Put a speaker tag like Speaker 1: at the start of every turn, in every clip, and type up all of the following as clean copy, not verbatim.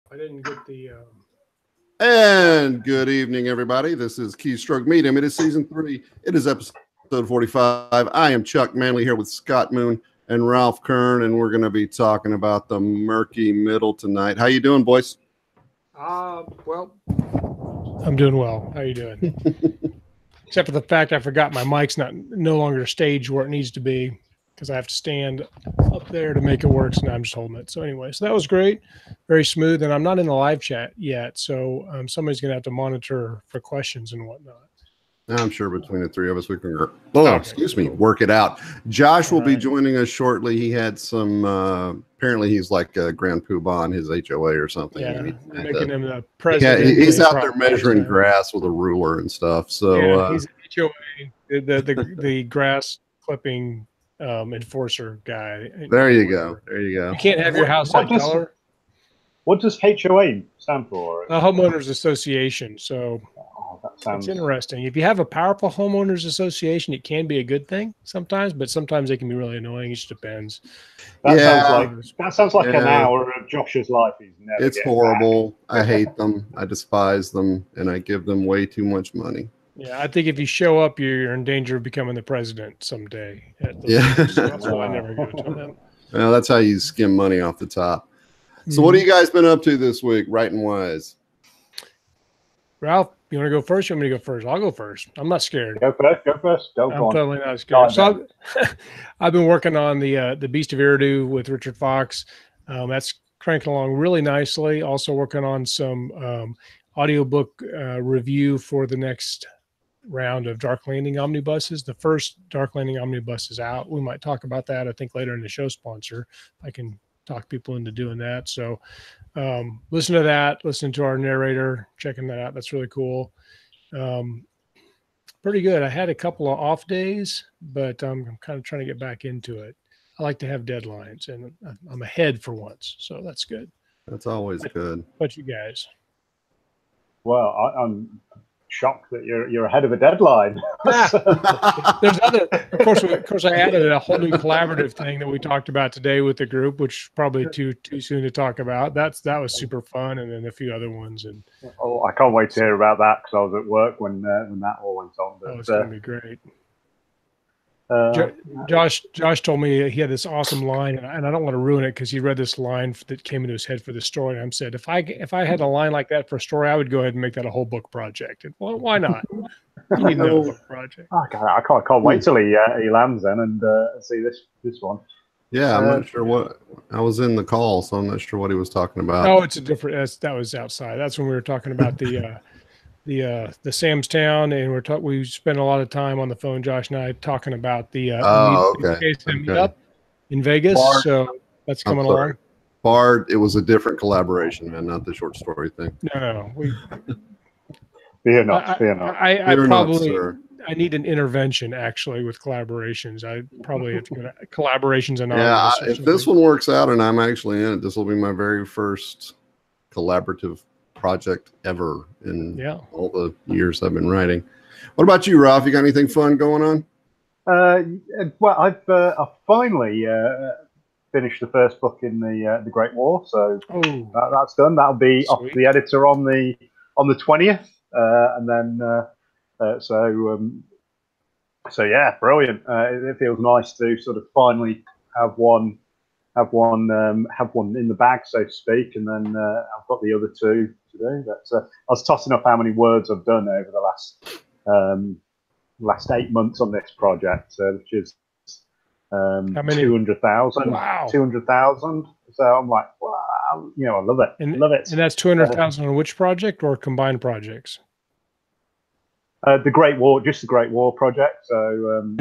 Speaker 1: I didn't get the.
Speaker 2: And good evening, everybody. This is Keystroke Medium. It is season 3. It is episode 45. I am Chuck Manley here with Scott Moon and Ralph Kern, and we're going to be talking about the murky middle tonight. How you doing, boys?
Speaker 1: Well, I'm doing well. How you doing? Except for the fact I forgot my mic's no longer staged where it needs to be because I have to stand up there to make it work. So now I'm just holding it. So anyway, so that was great, very smooth. And I'm not in the live chat yet, so somebody's going to have to monitor for questions and whatnot.
Speaker 2: I'm sure between the three of us we can work it out. Josh will be joining us shortly. He had some apparently he's like a Grand Poobah on his HOA or something.
Speaker 1: Yeah, making him the president.
Speaker 2: Yeah, he's out there measuring grass with a ruler and stuff. So
Speaker 1: yeah, he's HOA, the grass clipping enforcer guy.
Speaker 2: There you go. There you go.
Speaker 1: You can't have your house that color.
Speaker 3: What does HOA stand for?
Speaker 1: A homeowners association. So it's interesting. If you have a powerful homeowners association, it can be a good thing sometimes, but sometimes it can be really annoying. It just depends.
Speaker 3: That sounds like an hour of Josh's life.
Speaker 2: It's horrible. I hate them. I despise them, and I give them way too much money.
Speaker 1: Yeah, I think if you show up, you're in danger of becoming the president someday. That's why I never go to them.
Speaker 2: Well, that's how you skim money off the top. So what have you guys been up to this week, writing wise?
Speaker 1: Ralph, you want to go first? You want me to go first? I'll go first. I'm not scared.
Speaker 3: Go first. I'm
Speaker 1: totally not scared. So I've been working on the Beast of Eridu with Richard Fox. That's cranking along really nicely. Also working on some audiobook review for the next round of Dark Landing omnibuses. The first Dark Landing omnibus is out. We might talk about that, I think, later in the show sponsor. I can talk people into doing that. So listen to that, listen to our narrator, checking that out. That's really cool. Pretty good. I had a couple of off days, but I'm kind of trying to get back into it. I like to have deadlines, and I'm ahead for once. So that's good.
Speaker 2: That's always good.
Speaker 1: But you guys?
Speaker 3: Well, I'm shocked that you're ahead of a deadline.
Speaker 1: There's other, of course, I added a whole new collaborative thing that we talked about today with the group, which probably too soon to talk about. That was super fun, and then a few other ones. And
Speaker 3: I can't wait to hear about that because I was at work when that all went on. But,
Speaker 1: it's gonna be great. Josh told me he had this awesome line, and I don't want to ruin it because he read this line that came into his head for the story. And I said, if I had a line like that for a story, I would go ahead and make that a whole book project. And well, why not? You need a book project.
Speaker 3: I can't wait till he lands then and see this one.
Speaker 2: Yeah, I'm not sure what. I was in the call, so I'm not sure what he was talking about.
Speaker 1: Oh, it's a different. That was outside. That's when we were talking about the Sam's Town, and we spent a lot of time on the phone, Josh and I, talking about the meetup in Vegas.
Speaker 2: Bard,
Speaker 1: so that's coming along.
Speaker 2: Bard, it was a different collaboration, man, not the short story thing.
Speaker 1: No.
Speaker 3: Fear not.
Speaker 1: I need an intervention actually with collaborations. I probably have to go to collaborations and
Speaker 2: if this one works out and I'm actually in it, this will be my very first collaborative project ever in all the years I've been writing. What about you, Ralph? You got anything fun going on?
Speaker 3: Well, I've finally finished the first book in the Great War, so that's done. That'll be off the editor on the 20th, and then so yeah, brilliant. It feels nice to sort of finally have one in the bag, so to speak, and then I've got the other two to do. I was tossing up how many words I've done over the last 8 months on this project, which is 200,000.
Speaker 1: Wow.
Speaker 3: 200,000. So I'm like, wow, I love it. Love it.
Speaker 1: And that's 200,000 on which project or combined projects?
Speaker 3: The Great War, just the Great War project. So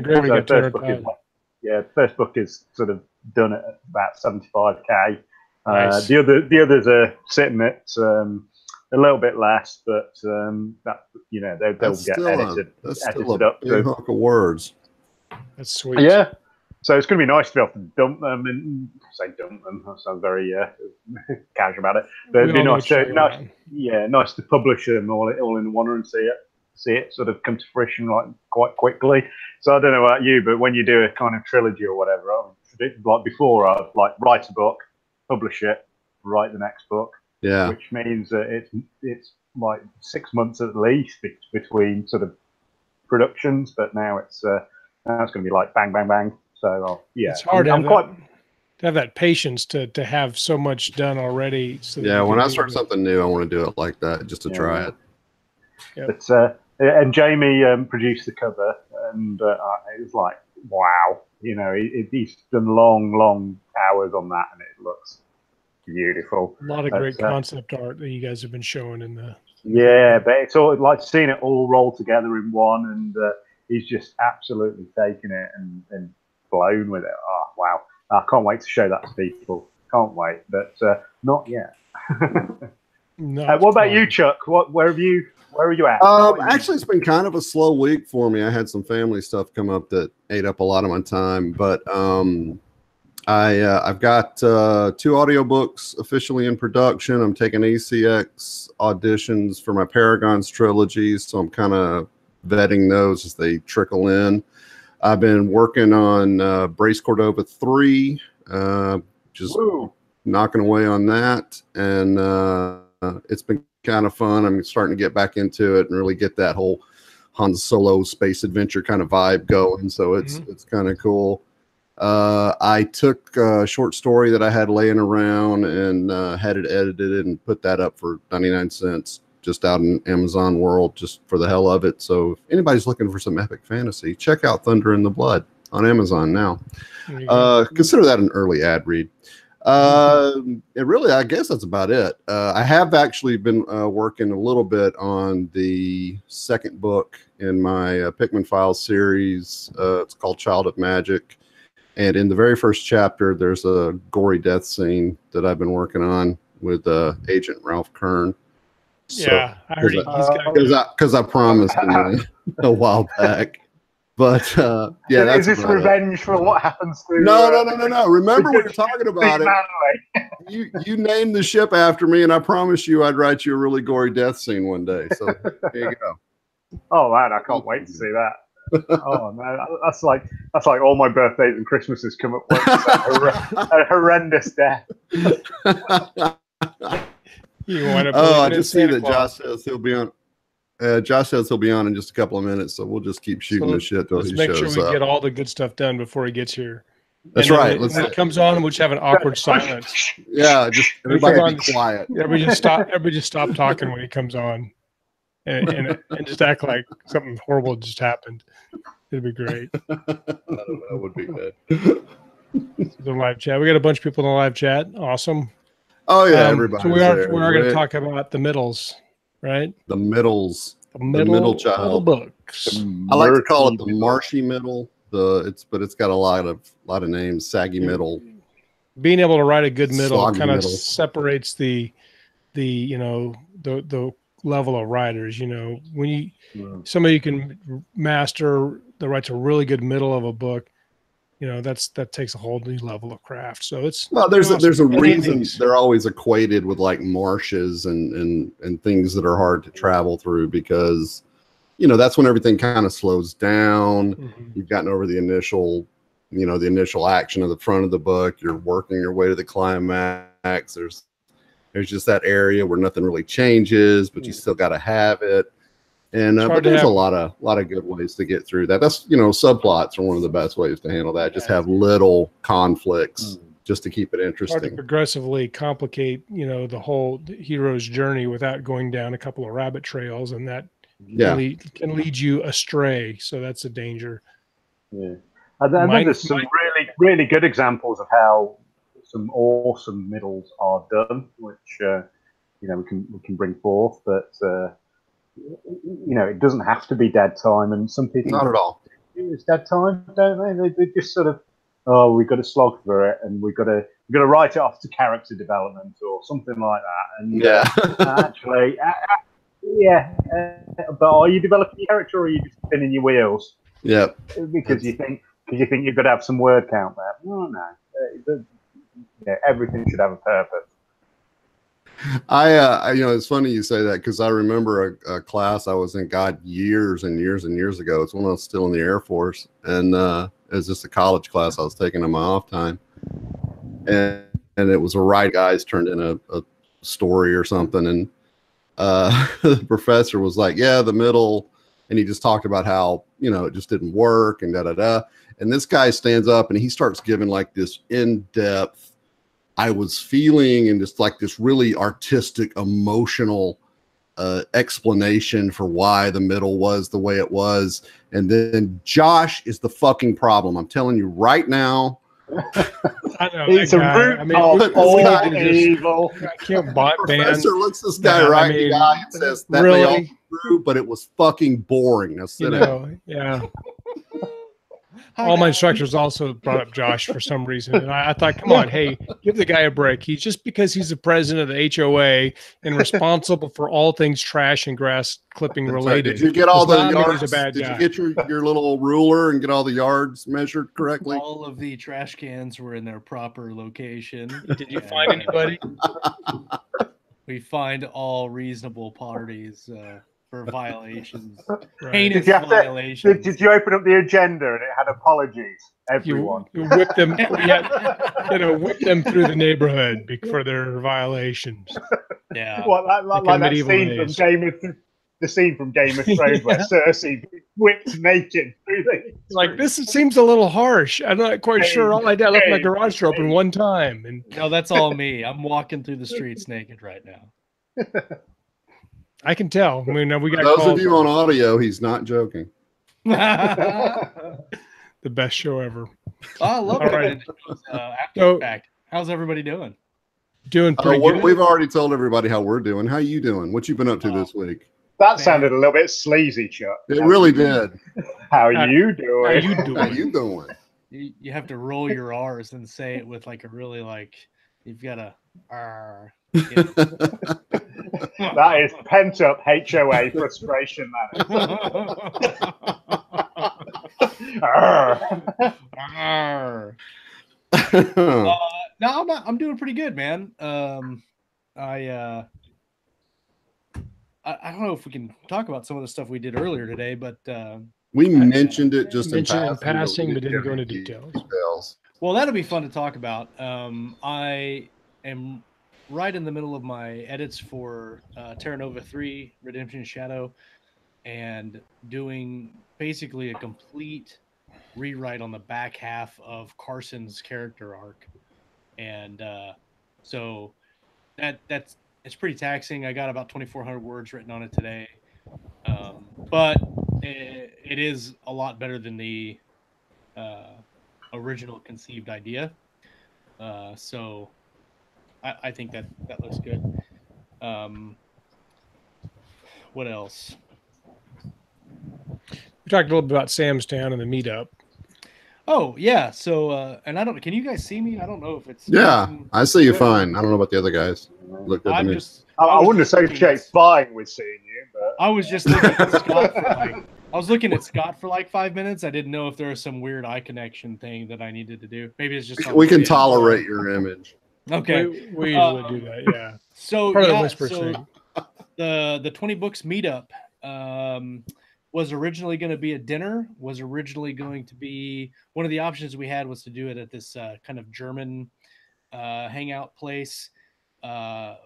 Speaker 3: the first book is sort of done at about 75k.
Speaker 1: Nice.
Speaker 3: The others are sitting at a little bit less, but that they'll get edited.
Speaker 2: That's still a big hunk of words.
Speaker 1: That's sweet.
Speaker 3: Yeah. So it's going to be nice to be able to dump them and dump them. That sounds very casual about it. But it'd be nice to publish them all in one and see it sort of come to fruition quite quickly. So I don't know about you, but when you do a kind of trilogy or whatever, like before, I'd write a book, publish it, write the next book,
Speaker 2: Yeah.
Speaker 3: Which means that it's like 6 months at least between sort of productions, but now it's going to be like bang, bang, bang. So yeah,
Speaker 1: it's hard to have that patience to have so much done already. So
Speaker 2: yeah, when I start something new, I want to do it like that just to try it.
Speaker 3: Yep. But and Jamie produced the cover, and it was like, wow, he's done long hours on that, and it looks beautiful.
Speaker 1: A lot of great concept art that you guys have been showing in the.
Speaker 3: Yeah, but it's all like seeing it all roll together in one, and he's just absolutely taken it and blown with it. Oh wow! I can't wait to show that to people. Can't wait, but not yet.
Speaker 1: No.
Speaker 3: What about you, Chuck? Where are you at?
Speaker 2: Actually, it's been kind of a slow week for me. I had some family stuff come up that ate up a lot of my time, but I've got 2 audiobooks officially in production. I'm taking ACX auditions for my Paragons trilogies, so I'm kind of vetting those as they trickle in. I've been working on Brace Cordova 3, just knocking away on that, and it's been kind of fun. I'm starting to get back into it and really get that whole Han Solo space adventure kind of vibe going, so it's kind of cool. I took a short story that I had laying around and had it edited and put that up for 99 cents just out in Amazon world just for the hell of it. So if anybody's looking for some epic fantasy, check out Thunder in the Blood on Amazon now. Consider that an early ad read. Really, I guess that's about it. I have actually been working a little bit on the second book in my Pikmin Files series. It's called Child of Magic. And in the very first chapter, there's a gory death scene that I've been working on with Agent Ralph Kern. So,
Speaker 1: yeah, I heard
Speaker 2: because I promised him a while back. But yeah, that's
Speaker 3: is this revenge for what happens to?
Speaker 2: No. Remember we were talking about it. You named the ship after me, and I promised you I'd write you a really gory death scene one day. So there you go.
Speaker 3: Oh man, I can't wait to see that. Oh man, that's like all my birthdays and Christmases come at once. A horrendous death.
Speaker 2: I just see that Josh says he'll be on. Josh says he'll be on in just a couple of minutes, so we'll just keep shooting the shit till he shows up.
Speaker 1: Let's make sure we get all the good stuff done before he gets here.
Speaker 2: That's right.
Speaker 1: When it comes on, we'll just have an awkward silence.
Speaker 2: Yeah, just everybody be quiet.
Speaker 1: Everybody just stop talking when he comes on. And just act like something horrible just happened. It'd be great.
Speaker 2: That would be good.
Speaker 1: The live chat. We got a bunch of people in the live chat. Awesome.
Speaker 2: Oh yeah, everybody.
Speaker 1: So we are going to talk about the middles, right?
Speaker 2: The middle child
Speaker 1: books.
Speaker 2: I like to call it the marshy middle. But it's got a lot of names. Saggy middle.
Speaker 1: Being able to write a good middle kind of separates the level of writers. When somebody can master the writes a really good middle of a book, that takes a whole new level of craft. So it's
Speaker 2: there's a reason they're always equated with like marshes and things that are hard to travel through, because that's when everything kind of slows down. You've gotten over the initial action of the front of the book. You're working your way to the climax. There's just that area where nothing really changes, but you still got to have it. And but there's a lot of good ways to get through that. That's subplots are one of the best ways to handle that. Just have little conflicts just to keep it interesting.
Speaker 1: Hard to progressively complicate the whole hero's journey without going down a couple of rabbit trails, and that can lead you astray. So that's a danger.
Speaker 3: Yeah, and then there's some really good examples of how some awesome middles are done, which we can bring forth, but it doesn't have to be dead time, and some people
Speaker 2: not at all.
Speaker 3: It's dead time, don't they? They just sort of, we've got to slog through it, and we've got to write it off to character development or something like that. And actually, but are you developing your character, or are you just spinning your wheels?
Speaker 2: Yeah,
Speaker 3: because you think you've got to have some word count there. No. Everything should have a purpose.
Speaker 2: It's funny you say that, because I remember a class I was in, years and years and years ago. It's when I was still in the Air Force, and it was just a college class I was taking on my off time, and it was a guys turned in a story or something, and the professor was like, yeah, the middle, and he just talked about how, you know, it just didn't work and da-da-da. And this guy stands up and he starts giving like this in-depth, I was feeling, and just like this really artistic, emotional explanation for why the middle was the way it was. And then Josh is the fucking problem. I'm telling you right now.
Speaker 1: I know,
Speaker 3: It's a root of all evil.
Speaker 1: I can't ban.
Speaker 2: Professor looks this guy right in the eye and says, that may all be true, but it was fucking boring. Now sit down.
Speaker 1: Yeah. All my instructors also brought up Josh for some reason. And I thought, come on, hey, give the guy a break. He's just because he's the president of the HOA and responsible for all things trash and grass clipping related.
Speaker 2: Right. Did you get all the yards? Did you get your little ruler and get all the yards measured correctly?
Speaker 4: All of the trash cans were in their proper location.
Speaker 1: Did you find anybody?
Speaker 4: We find all reasonable parties for violations.
Speaker 1: Right.
Speaker 4: Heinous violations.
Speaker 3: Did you open up the agenda and it had apologies? Everyone.
Speaker 1: You whip them. Whip them through the neighborhood for their violations.
Speaker 4: Yeah.
Speaker 3: Well, like that scene the scene from Game of Thrones where Cersei whipped naked through the.
Speaker 1: Like, this seems a little harsh. I'm not quite sure. All I did, I left my garage door open one time, and
Speaker 4: no, that's all me. I'm walking through the streets naked right now.
Speaker 1: I can tell. I mean, we got
Speaker 2: those of you on audio. He's not joking.
Speaker 1: The best show ever.
Speaker 4: Oh, I love it. Right. After the fact, how's everybody doing?
Speaker 1: Doing pretty good.
Speaker 2: We've already told everybody how we're doing. How you doing? What you been up to this week?
Speaker 3: That sounded a little bit sleazy, Chuck.
Speaker 2: It really did.
Speaker 3: How you doing?
Speaker 2: How you doing?
Speaker 4: You have to roll your R's and say it with like a really you've got a R.
Speaker 3: That is pent up HOA frustration, man.
Speaker 4: No, I'm doing pretty good, man. I don't know if we can talk about some of the stuff we did earlier today, but
Speaker 2: we mentioned it just in
Speaker 1: passing, but didn't go into details.
Speaker 4: Well, that'll be fun to talk about. I am right in the middle of my edits for Terra Nova 3 Redemption Shadow, and doing basically a complete rewrite on the back half of Carson's character arc. And so it's pretty taxing. I got about 2,400 words written on it today, but it is a lot better than the original conceived idea. So I think that looks good. What else?
Speaker 1: We talked a little bit about Sam's Town and the meetup.
Speaker 4: Oh yeah, so and I don't. Can you guys see me? I don't know if it's.
Speaker 2: Yeah, I see you fine. I don't know about the other guys. Look good to me.
Speaker 3: I wouldn't associate fine with seeing you, but
Speaker 4: I was just looking at Scott I was looking at Scott for like 5 minutes. I didn't know if there was some weird eye connection thing that I needed to do. Maybe it's just
Speaker 2: we can tolerate your image.
Speaker 4: Okay,
Speaker 1: we usually do that. Yeah.
Speaker 4: So
Speaker 1: part of the whisper thing.
Speaker 4: The 20 books meetup was originally going to be a dinner. Was originally going to be one of the options we had was to do it at this kind of German hangout place. I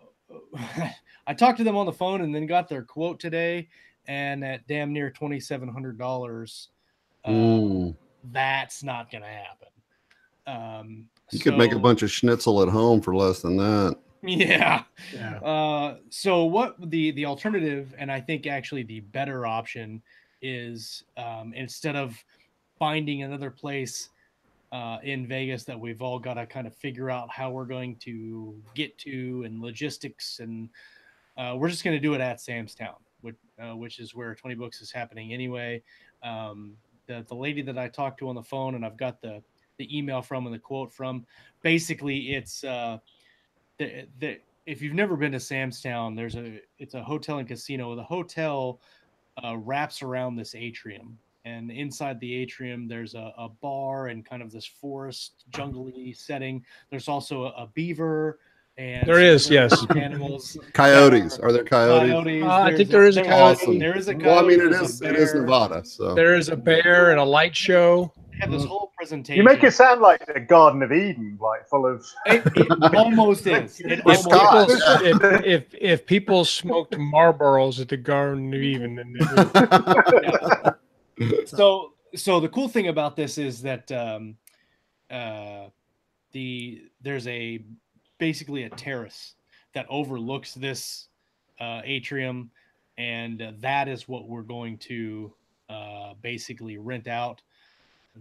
Speaker 4: talked to them on the phone and then got their quote today, and at damn near $2,700, that's not going to happen.
Speaker 2: You could make a bunch of schnitzel at home for less than that.
Speaker 4: Yeah. So what the alternative, and I think actually the better option is instead of finding another place in Vegas that we've all got to kind of figure out how we're going to get to and logistics, and we're just going to do it at Sam's Town, which is where 20 Books is happening anyway. The lady that I talked to on the phone, and I've got the email from and the quote from, basically it's if you've never been to Sam's Town, it's a hotel and casino. The hotel wraps around this atrium, and inside the atrium there's a bar and kind of this forest jungly setting. There's also a beaver, and
Speaker 1: there is, yes,
Speaker 4: animals.
Speaker 2: Coyotes. Are there coyotes?
Speaker 1: I think there is a coyote.
Speaker 2: Awesome.
Speaker 4: There is a coyote.
Speaker 2: Well, I mean, it is Nevada, so
Speaker 1: there is a bear and a light show.
Speaker 4: have this whole presentation.
Speaker 3: You make it sound like the Garden of Eden, like full of.
Speaker 4: It almost is. It
Speaker 1: If
Speaker 4: almost
Speaker 1: people,
Speaker 4: is.
Speaker 1: if people smoked Marlboros at the Garden of Eden, then
Speaker 4: So the cool thing about this is that there's basically a terrace that overlooks this atrium, and that is what we're going to basically rent out.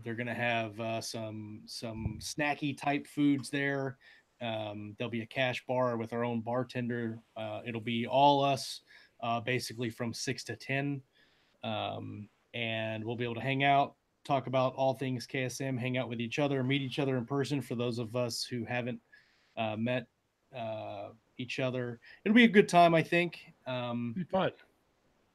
Speaker 4: They're going to have some snacky type foods there. There'll be a cash bar with our own bartender. It'll be all us, basically from 6 to 10. And we'll be able to hang out, talk about all things KSM, hang out with each other, meet each other in person for those of us who haven't met each other. It'll be a good time, I think.
Speaker 1: be fun.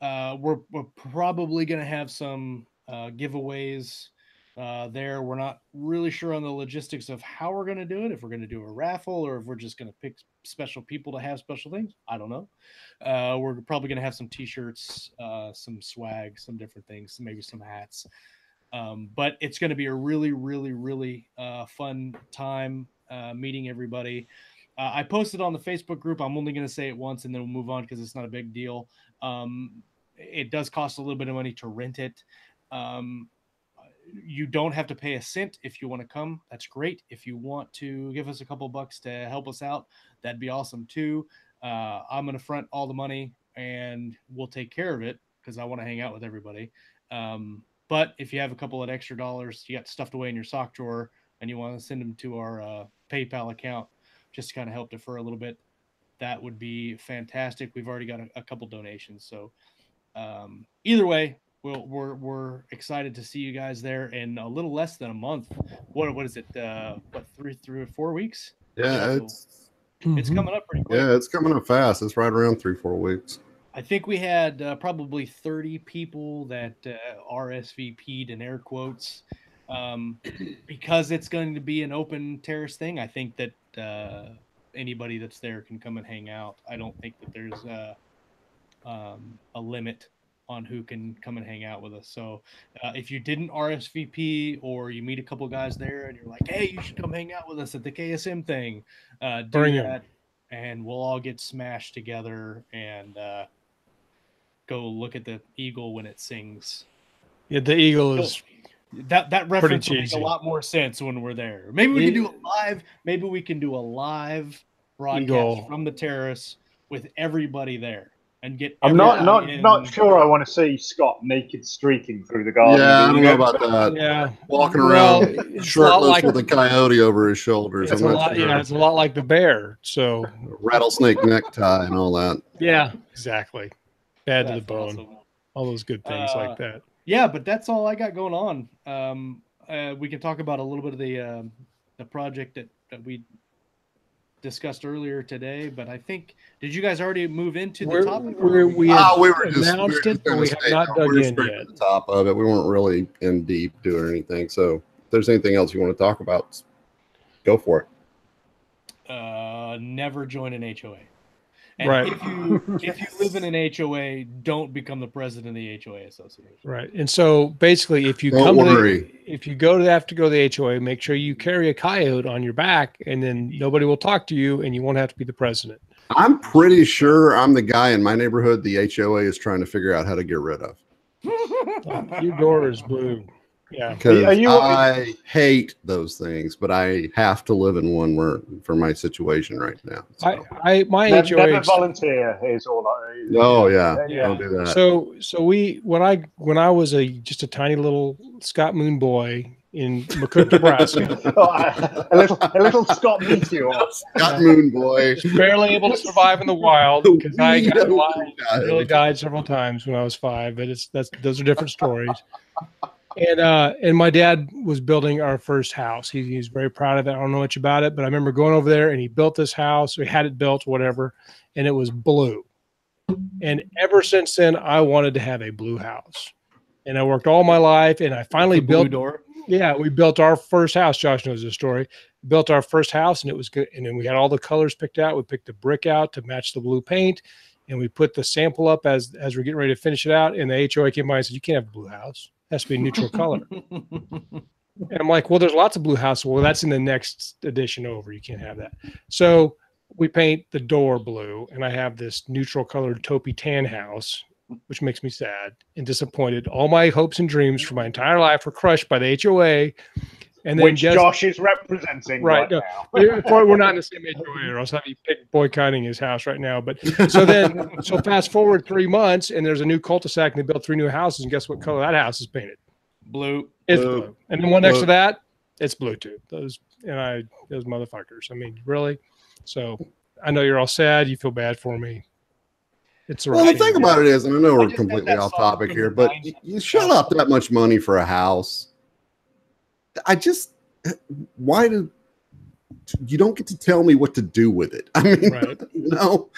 Speaker 4: We're probably going to have some giveaways there. We're not really sure on the logistics of how we're going to do it, if we're going to do a raffle or if we're just going to pick special people to have special things. I don't know. We're probably going to have some t-shirts, some swag, some different things, maybe some hats. But it's going to be a really, really, really fun time meeting everybody. I posted on the Facebook group. I'm only going to say it once and then we'll move on because it's not a big deal. It does cost a little bit of money to rent it. You don't have to pay a cent if you want to come. That's great. If you want to give us a couple bucks to help us out, that'd be awesome too. I'm going to front all the money and we'll take care of it because I want to hang out with everybody. But if you have a couple of extra dollars, you got stuffed away in your sock drawer and you want to send them to our PayPal account just to kind of help defer a little bit, that would be fantastic. We've already got a couple donations. So either way, we're excited to see you guys there in a little less than a month. What is it? 3 or 4 weeks?
Speaker 2: Yeah,
Speaker 4: it's coming up pretty quick.
Speaker 2: Yeah, it's coming up fast. It's right around 3-4 weeks.
Speaker 4: I think we had probably 30 people that RSVP'd in air quotes because it's going to be an open terrace thing. I think that anybody that's there can come and hang out. I don't think that there's a limit on who can come and hang out with us. So if you didn't RSVP or you meet a couple guys there and you're like, hey, you should come hang out with us at the KSM thing, do that. And we'll all get smashed together and go look at the eagle when it sings.
Speaker 1: Yeah, the eagle is
Speaker 4: that reference will make a lot more sense when we're there. Maybe we can do a live. Maybe we can do a live broadcast from the terrace with everybody there and get.
Speaker 3: I'm not sure. I want to see Scott naked streaking through the garden.
Speaker 2: Yeah, I don't know about that.
Speaker 1: Yeah,
Speaker 2: walking around shirtless with a coyote over his shoulders.
Speaker 1: It's it's a lot like the bear. So
Speaker 2: rattlesnake necktie and all that.
Speaker 1: Yeah, exactly. Bad to the bone. Awesome. All those good things like that.
Speaker 4: Yeah, but that's all I got going on. We can talk about a little bit of the project that we discussed earlier today. But I think, did you guys already move into the topic?
Speaker 2: We were just announced it, but we have not dug in yet. The top of it, we weren't really in deep doing anything. So, if there's anything else you want to talk about, go for
Speaker 4: it. Never join an HOA. And if you live in an HOA, don't become the president of the HOA association.
Speaker 1: Right. And so basically, if you have to go to the HOA, make sure you carry a coyote on your back, and then nobody will talk to you, and you won't have to be the president.
Speaker 2: I'm pretty sure I'm the guy in my neighborhood the HOA is trying to figure out how to get rid of.
Speaker 1: Your door is blue. Yeah,
Speaker 2: I hate those things, but I have to live in one for my situation right now. So.
Speaker 1: My
Speaker 3: HOA
Speaker 1: never
Speaker 3: volunteer is all.
Speaker 2: Oh yeah, don't do that.
Speaker 1: So we when I was just a tiny little Scott Moon boy in McCook, Nebraska,
Speaker 3: a little Scott Meteor,
Speaker 2: Scott Moon boy,
Speaker 1: just barely able to survive in the wild because I really died several times when I was 5. But those are different stories. And my dad was building our first house. He's very proud of it. I don't know much about it, but I remember going over there and he built this house. We had it built, whatever, and it was blue. And ever since then, I wanted to have a blue house. And I worked all my life, and I finally built. Yeah, we built our first house. Josh knows this story. We built our first house, and it was good. And then we had all the colors picked out. We picked the brick out to match the blue paint, and we put the sample up as we're getting ready to finish it out. And the HOA came by and said, "You can't have a blue house. It has to be a neutral color." And I'm like, well, there's lots of blue houses. Well, that's in the next edition over. You can't have that. So we paint the door blue, and I have this neutral colored taupey tan house, which makes me sad and disappointed. All my hopes and dreams for my entire life were crushed by the HOA. And then
Speaker 3: which Josh is representing right
Speaker 1: no,
Speaker 3: now.
Speaker 1: we're not in the same HOA, or else I'd be boycotting his house right now. But so fast forward 3 months, and there's a new cul-de-sac, and they built 3 new houses, and guess what color that house is painted?
Speaker 4: Blue.
Speaker 1: It's blue. And then one next to that, it's blue too. Those motherfuckers. I mean, really? So I know you're all sad. You feel bad for me. It's
Speaker 2: well, the thing about it is, and I know we're completely off topic here, but you shell out that much money for a house. Why do you don't get to tell me what to do with it? I mean, no,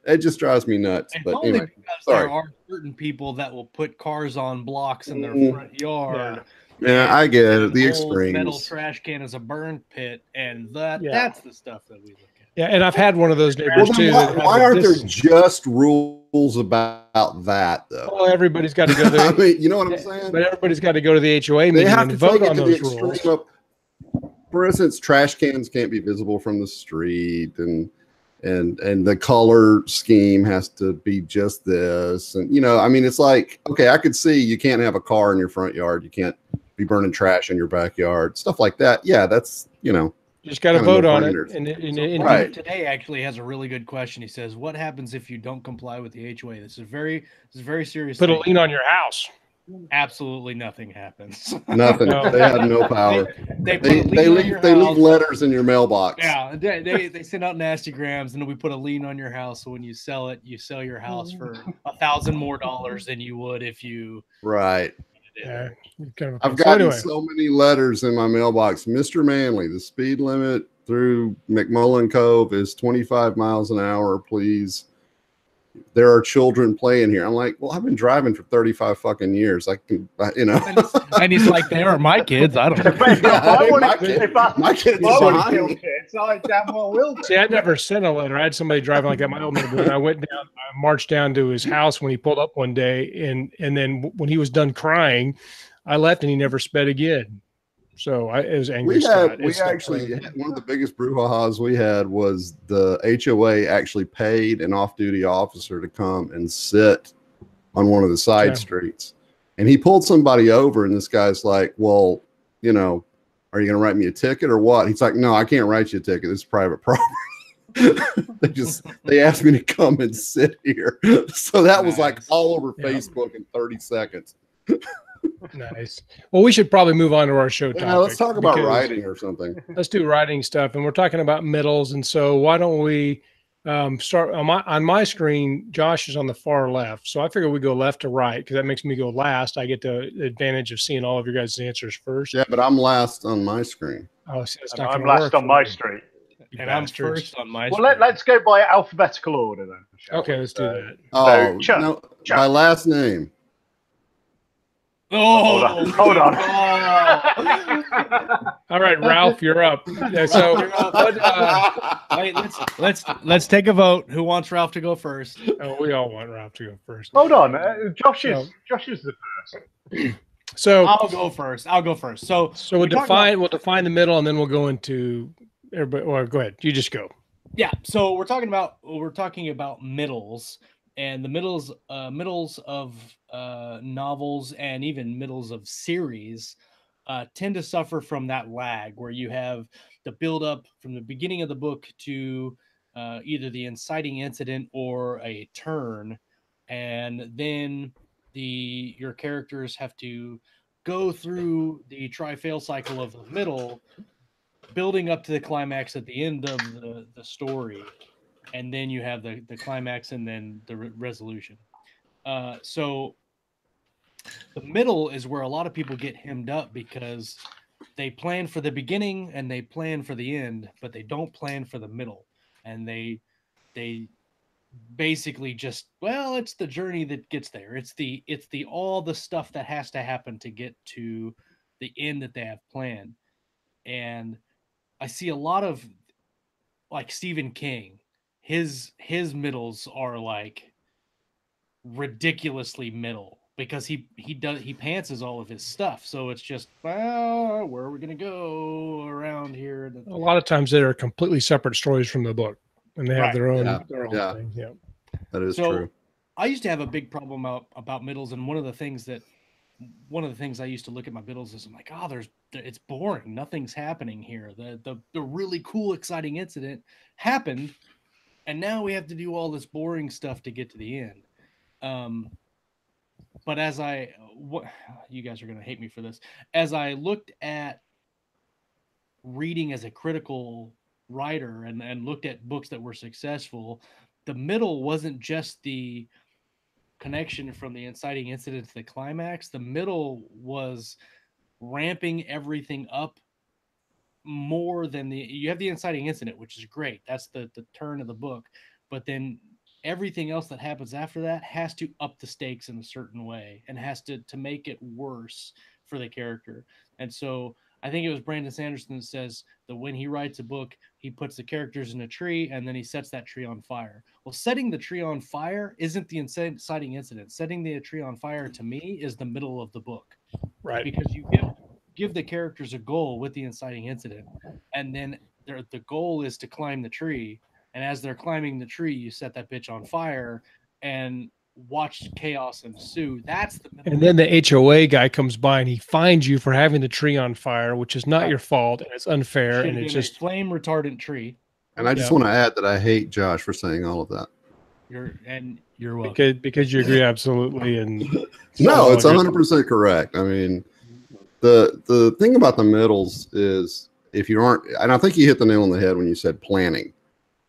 Speaker 2: it just drives me nuts.
Speaker 4: It's
Speaker 2: but
Speaker 4: only
Speaker 2: anyway,
Speaker 4: because there are certain people that will put cars on blocks in their front yard.
Speaker 2: Yeah, I get it. The extremes.
Speaker 4: Metal trash can is a burn pit, and that's the stuff that we look at.
Speaker 1: Yeah, and I've had one of those neighbors too.
Speaker 2: Why aren't there just rules about that though?
Speaker 1: Well, everybody's got to go there.
Speaker 2: I mean, you know what I'm saying?
Speaker 1: But everybody's got to go to the HOA meeting and vote on those rules.
Speaker 2: For instance, trash cans can't be visible from the street, and the color scheme has to be just this. And I mean, it's like, okay, I could see you can't have a car in your front yard, you can't be burning trash in your backyard, stuff like that. Yeah, that's
Speaker 1: you just got to vote on it.
Speaker 4: And today actually has a really good question. He says, "What happens if you don't comply with the HOA?" This is very serious.
Speaker 1: Put a lien on your house.
Speaker 4: Absolutely nothing happens.
Speaker 2: Nothing. They have no power. They leave letters in your mailbox.
Speaker 4: Yeah, they send out nastygrams, and then we put a lien on your house. So when you sell it, you sell your house for $1,000 more than you would if you.
Speaker 2: Right.
Speaker 1: Yeah.
Speaker 2: I've gotten so many letters in my mailbox. Mr. Manley, the speed limit through McMullen Cove is 25 miles an hour. Please. There are children playing here. I'm like, well, I've been driving for 35 fucking years. I can,
Speaker 4: And he's like, they are my kids. I don't know.
Speaker 2: My kids are kids.
Speaker 3: I damn well will.
Speaker 1: See, I never sent a letter. I had somebody driving like that. My old neighborhood. I marched down to his house when he pulled up one day, and then when he was done crying, I left, and he never sped again. So it was angry.
Speaker 2: We actually one of the biggest brouhahas we had was the HOA actually paid an off-duty officer to come and sit on one of the side streets, and he pulled somebody over, and this guy's like, "Well, are you going to write me a ticket or what?" He's like, "No, I can't write you a ticket. This is private property." they asked me to come and sit here, so that was like all over Facebook in 30 seconds.
Speaker 1: Nice. Well, we should probably move on to our show topic.
Speaker 2: Let's talk about writing or something.
Speaker 1: Let's do writing stuff, and we're talking about middles. And so, why don't we start on my screen? Josh is on the far left, so I figure we go left to right because that makes me go last. I get the advantage of seeing all of your guys' answers first.
Speaker 2: Yeah, but I'm last on my screen.
Speaker 1: Oh, see,
Speaker 3: I'm last on my street.
Speaker 4: And I'm first on my
Speaker 3: screen. Well, let's go by alphabetical order then.
Speaker 1: Okay, let's do that.
Speaker 2: Oh, Chuck. My last name.
Speaker 4: Oh,
Speaker 3: hold on.
Speaker 1: All right, Ralph, you're up. Yeah, so
Speaker 4: wait, let's take a vote. Who wants Ralph to go first?
Speaker 1: Oh, we all want Ralph to go first.
Speaker 3: Hold on, Josh is the first.
Speaker 1: So
Speaker 4: I'll go first. So
Speaker 1: we'll define the middle, and then we'll go into everybody. Or go ahead. You just go.
Speaker 4: Yeah. So we're talking about middles. And the middles of novels and even middles of series tend to suffer from that lag where you have the build up from the beginning of the book to either the inciting incident or a turn, and then your characters have to go through the try-fail cycle of the middle, building up to the climax at the end of the story. And then you have the climax and then the resolution. So the middle is where a lot of people get hemmed up because they plan for the beginning and they plan for the end, but they don't plan for the middle. And they basically just, it's the journey that gets there. It's the all the stuff that has to happen to get to the end that they have planned. And I see a lot of like Stephen King. His middles are like ridiculously middle because he pantses all of his stuff. So it's just, well, where are we gonna go around here?
Speaker 1: A lot of times they are completely separate stories from the book, and they have
Speaker 4: Right.
Speaker 1: their own
Speaker 2: Yeah.
Speaker 1: thing. Yeah,
Speaker 2: That is
Speaker 4: So
Speaker 2: true.
Speaker 4: I used to have a big problem about middles, and one of the things I used to look at my middles is I'm like, oh, it's boring. Nothing's happening here. The really cool, exciting incident happened, and now we have to do all this boring stuff to get to the end. But you guys are gonna hate me for this. As I looked at reading as a critical writer and looked at books that were successful, the middle wasn't just the connection from the inciting incident to the climax. The middle was ramping everything up more than you have the inciting incident, which is great. That's the turn of the book. But then everything else that happens after that has to up the stakes in a certain way and has to make it worse for the character. And so I think it was Brandon Sanderson that says that when he writes a book, he puts the characters in a tree and then he sets that tree on fire. Well, setting the tree on fire isn't the inciting incident. Setting the tree on fire to me is the middle of the book.
Speaker 1: right.
Speaker 4: Because you give the characters a goal with the inciting incident, and then the goal is to climb the tree. And as they're climbing the tree, you set that bitch on fire and watch chaos ensue. That's the middle.
Speaker 1: And then the HOA guy comes by and he finds you for having the tree on fire, which is not your fault and it's unfair. And it's just
Speaker 4: a flame retardant tree.
Speaker 2: And I just want to add that I hate Josh for saying all of that.
Speaker 4: You're welcome.
Speaker 1: Because you agree absolutely. And
Speaker 2: no, it's 100% correct. I mean, the thing about the middles is if you aren't, and I think you hit the nail on the head when you said planning.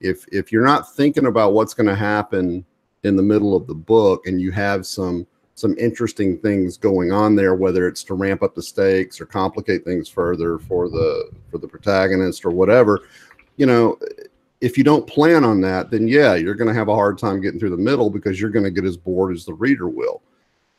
Speaker 2: If you're not thinking about what's going to happen in the middle of the book, and you have some interesting things going on there, whether it's to ramp up the stakes or complicate things further for the protagonist or whatever, you know, if you don't plan on that, then yeah, you're going to have a hard time getting through the middle because you're going to get as bored as the reader will.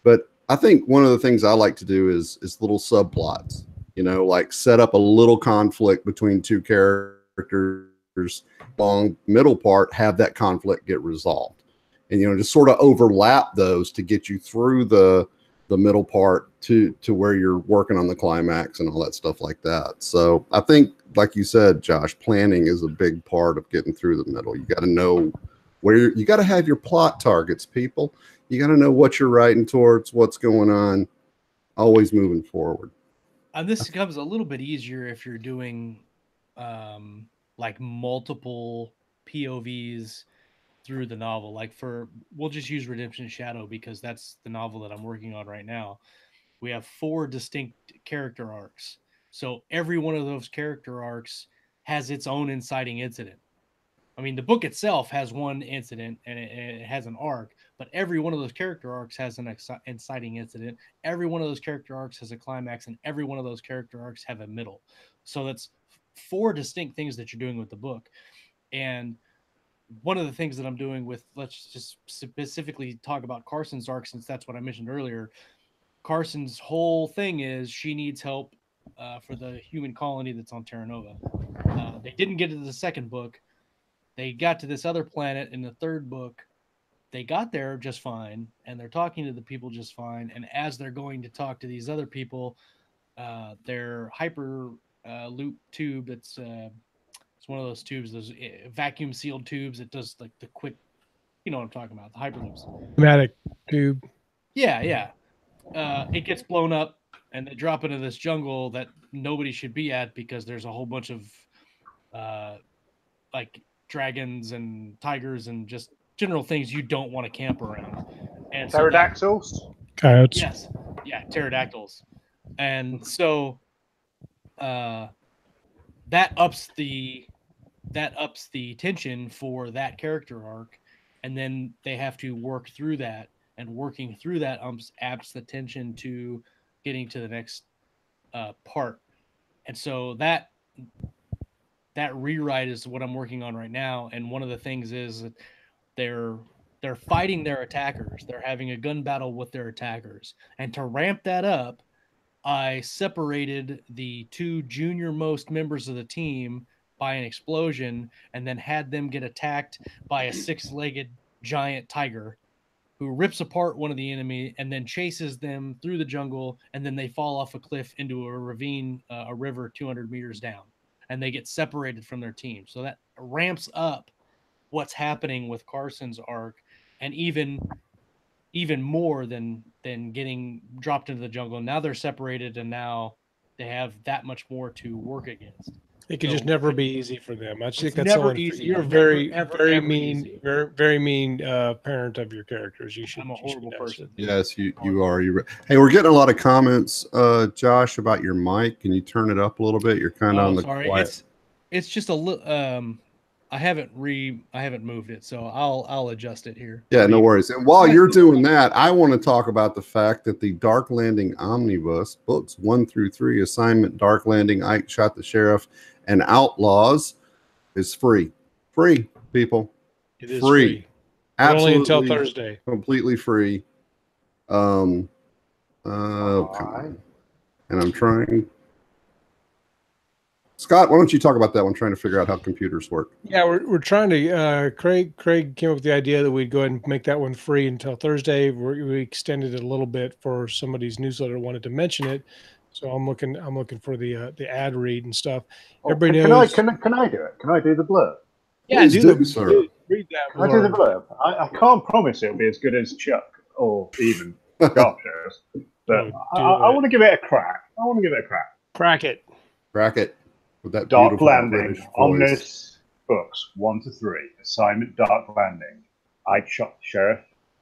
Speaker 2: But I think one of the things I like to do is little subplots, you know, like set up a little conflict between two characters, long middle part, have that conflict get resolved, and, you know, just sort of overlap those to get you through the middle part to where you're working on the climax and all that stuff like that. So I think, like you said, Josh, planning is a big part of getting through the middle. You got to know where you got to have your plot targets, people. You got to know what you're writing towards, what's going on, always moving forward.
Speaker 4: And this becomes a little bit easier if you're doing like multiple POVs through the novel. Like we'll just use Redemption Shadow because that's the novel that I'm working on right now. We have 4 distinct character arcs. So every one of those character arcs has its own inciting incident. I mean, the book itself has one incident and it has an arc, but every one of those character arcs has an inciting incident. Every one of those character arcs has a climax, and every one of those character arcs have a middle. So that's 4 distinct things that you're doing with the book. And one of the things that I'm doing with, let's just specifically talk about Carson's arc, since that's what I mentioned earlier. Carson's whole thing is she needs help for the human colony that's on Terra Nova. They didn't get to the second book. They got to this other planet in the third book. They got there just fine, and they're talking to the people just fine. And as they're going to talk to these other people, their hyper loop tube, it's one of those tubes, those vacuum sealed tubes that does like the quick, you know what I'm talking about, the hyperloops.
Speaker 1: Pneumatic tube.
Speaker 4: Yeah. It gets blown up, and they drop into this jungle that nobody should be at because there's a whole bunch of like dragons and tigers and just general things you don't want to camp around. And
Speaker 3: pterodactyls?
Speaker 1: Coyotes.
Speaker 4: Yes. Yeah, pterodactyls. And so that ups the tension for that character arc, and then they have to work through that, and working through that adds the tension to getting to the next part. And so that rewrite is what I'm working on right now. And one of the things is that they're fighting their attackers. They're having a gun battle with their attackers. And to ramp that up, I separated the 2 junior most members of the team by an explosion, and then had them get attacked by a 6-legged giant tiger who rips apart one of the enemy and then chases them through the jungle, and then they fall off a cliff into a ravine, a river 200 meters down, and they get separated from their team. So that ramps up what's happening with Carson's arc, and even more than getting dropped into the jungle. Now they're separated, and now they have that much more to work against.
Speaker 1: It could just never be easy for them. I think that's
Speaker 4: never
Speaker 1: all.
Speaker 4: easy.
Speaker 1: You're very mean, very mean parent of your characters. You should.
Speaker 4: I'm a horrible person.
Speaker 2: Yes, you are. Hey, we're getting a lot of comments, Josh, about your mic. Can you turn it up a little bit? You're kind of on the quiet.
Speaker 4: It's just a little. I haven't moved it, so I'll adjust it here.
Speaker 2: Yeah, no worries. And while you're doing that, I want to talk about the fact that the Dark Landing Omnibus, books 1 through 3, Assignment Dark Landing, Ike Shot the Sheriff, and Outlaws, is free. Free, people.
Speaker 1: It is free.
Speaker 2: Absolutely,
Speaker 1: only until Thursday.
Speaker 2: Completely free. Come on. And I'm trying. Scott, why don't you talk about that one, trying to figure out how computers work?
Speaker 1: Yeah, we're trying to, Craig came up with the idea that we'd go ahead and make that one free until Thursday. We extended it a little bit for somebody's newsletter wanted to mention it. So I'm looking for the ad read and stuff. Everybody knows.
Speaker 3: Can I do it? Can I do the blurb?
Speaker 1: Yeah,
Speaker 2: sir.
Speaker 1: Read that.
Speaker 3: Can I do the blurb? I can't promise it'll be as good as Chuck or even Garfield, but I want to give it a crack.
Speaker 1: Crack it.
Speaker 2: Crack it. With that
Speaker 3: Dark Landing, Omnibus books 1 to 3, Assignment Dark Landing, Ike Shot the Sheriff,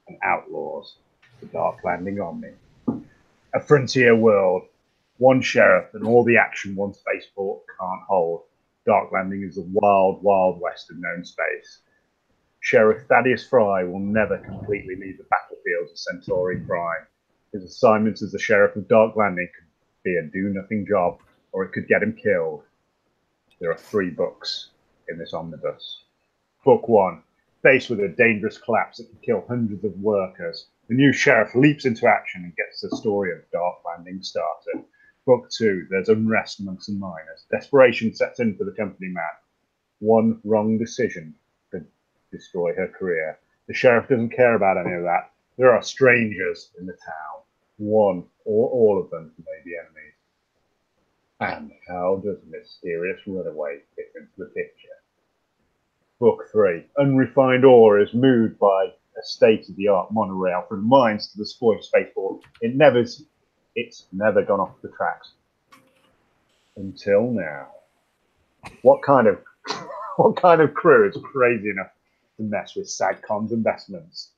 Speaker 3: and Outlaws, the Dark Landing Omni. A frontier world, one sheriff, and all the action one spaceport can't hold. Dark Landing is the wild, wild west of known space. Sheriff Thaddeus Fry will never completely leave the battlefields of Centauri Prime. His assignments as the sheriff of Dark Landing could be a do-nothing job, or it could get him killed. There are 3 books in this omnibus. Book 1. Faced with a dangerous collapse that could kill hundreds of workers, the new sheriff leaps into action and gets the story of Dark Landing started. Book 2. There's unrest amongst the miners. Desperation sets in for the company man. One wrong decision could destroy her career. The sheriff doesn't care about any of that. There are strangers in the town. One or all of them may be enemies. And how does mysterious runaway fit into the picture? Book 3. Unrefined ore is moved by a state-of-the-art monorail from mines to the spoiled spaceport. It's never gone off the tracks. Until now. What kind of crew is crazy enough to mess with SAGCOM's investments?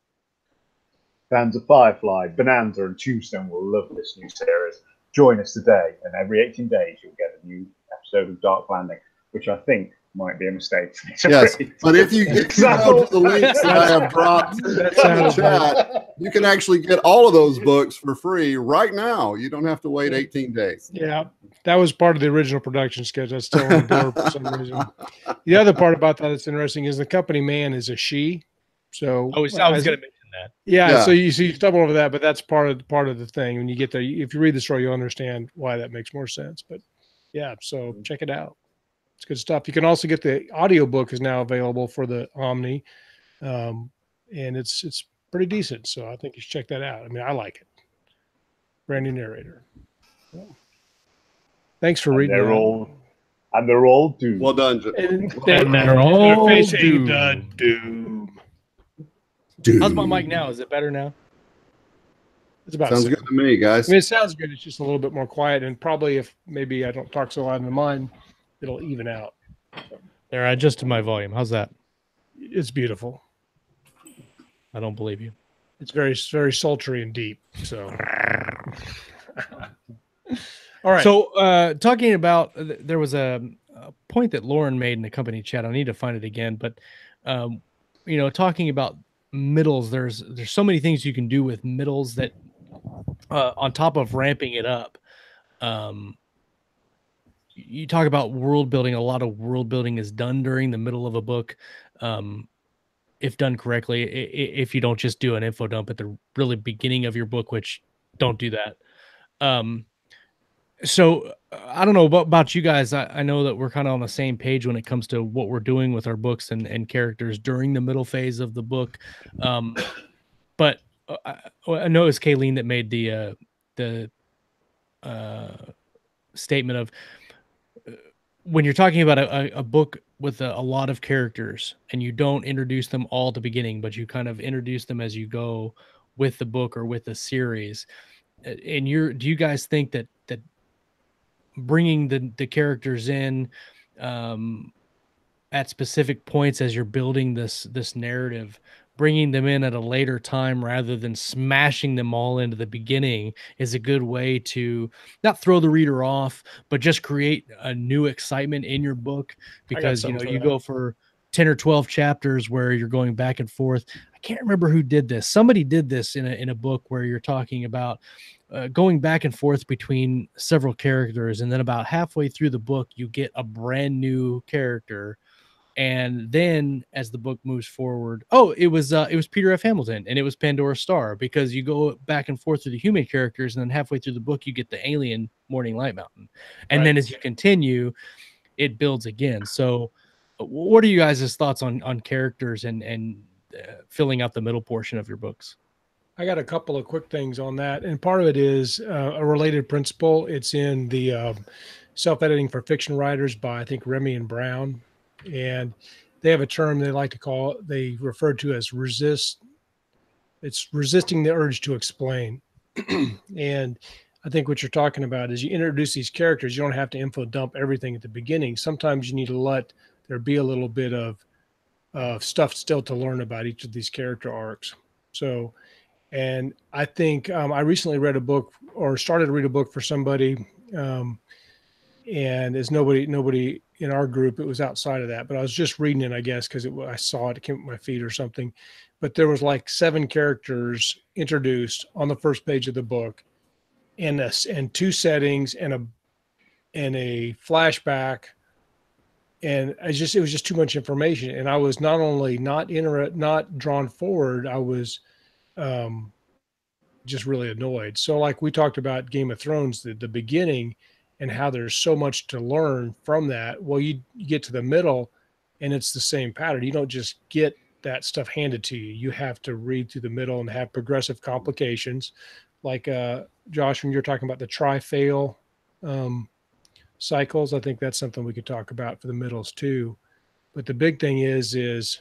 Speaker 3: Fans of Firefly, Bonanza, and Tombstone will love this new series. Join us today, and every 18 days you'll get a new episode of Dark Landing, which I think might be a mistake.
Speaker 2: Yes, but if you go to the links that I have dropped in the chat, you can actually get all of those books for free right now. You don't have to wait 18 days.
Speaker 1: Yeah, that was part of the original production schedule. That's still on the board for some reason. The other part about that that's interesting is the company man is a she. So
Speaker 4: I was going to mention that.
Speaker 1: Yeah, so you stumble over that, but that's part of the thing. When you get there, if you read the story, you'll understand why that makes more sense. But yeah, so check it out. It's good stuff. You can also get the audiobook is now available for the Omni, and it's pretty decent. So I think you should check that out. I mean, I like it. Brand new narrator. Well, thanks for reading.
Speaker 3: They're all doomed.
Speaker 2: Well done.
Speaker 1: And they're all facing the doom.
Speaker 4: How's my mic now? Is it better now?
Speaker 1: It's about
Speaker 2: sounds good to me, guys.
Speaker 1: I mean, it sounds good. It's just a little bit more quiet, and probably if maybe I don't talk so loud into mine, it'll even out.
Speaker 4: There, I adjusted my volume. How's that?
Speaker 1: It's beautiful.
Speaker 4: I don't believe you.
Speaker 1: It's very, very sultry and deep. So, all right.
Speaker 4: So, talking about, there was a point that Lauren made in the company chat. I need to find it again, but talking about middles, there's so many things you can do with middles that on top of ramping it up. You talk about world building. A lot of world building is done during the middle of a book, if done correctly. If you don't just do an info dump at the really beginning of your book, which don't do that. So I don't know about you guys. I know that we're kind of on the same page when it comes to what we're doing with our books and characters during the middle phase of the book. But I know it was Kayleen that made the statement of when you're talking about a book with a lot of characters and you don't introduce them all at the beginning, but you kind of introduce them as you go with the book or with the series. And do you guys think that bringing the characters in at specific points as you're building this narrative, bringing them in at a later time rather than smashing them all into the beginning is a good way to not throw the reader off, but just create a new excitement in your book? Because you go for 10 or 12 chapters where you're going back and forth. I can't remember who did this. Somebody did this in a book where you're talking about going back and forth between several characters, and then about halfway through the book you get a brand new character. And then as the book moves forward, it was Peter F. Hamilton, and it was Pandora Star, because you go back and forth through the human characters, and then halfway through the book you get the alien Morning Light Mountain, and then as you continue it builds again. So what are you guys' thoughts on characters and filling out the middle portion of your books?
Speaker 1: I got a couple of quick things on that, and part of it is a related principle. It's in the Self-Editing for Fiction Writers by, I think, Remy and Brown. And they have a term they like to call, they refer to as it's resisting the urge to explain. And I think what you're talking about is you introduce these characters, you don't have to info dump everything at the beginning. Sometimes you need to let there be a little bit of stuff still to learn about each of these character arcs. So, and I think I recently read a book, or started to read a book for somebody, and as nobody in our group, it was outside of that, but I was just reading it, I guess, because I saw it came at my feed or something. But there was like 7 characters introduced on the first page of the book, and 2 settings and a flashback, and it was just too much information, and I was not only not drawn forward, I was just really annoyed. So like we talked about Game of Thrones, the beginning, and how there's so much to learn from that. Well, you get to the middle and it's the same pattern. You don't just get that stuff handed to you. You have to read through the middle and have progressive complications. Like Josh, when you're talking about the try-fail cycles, I think that's something we could talk about for the middles too. But the big thing is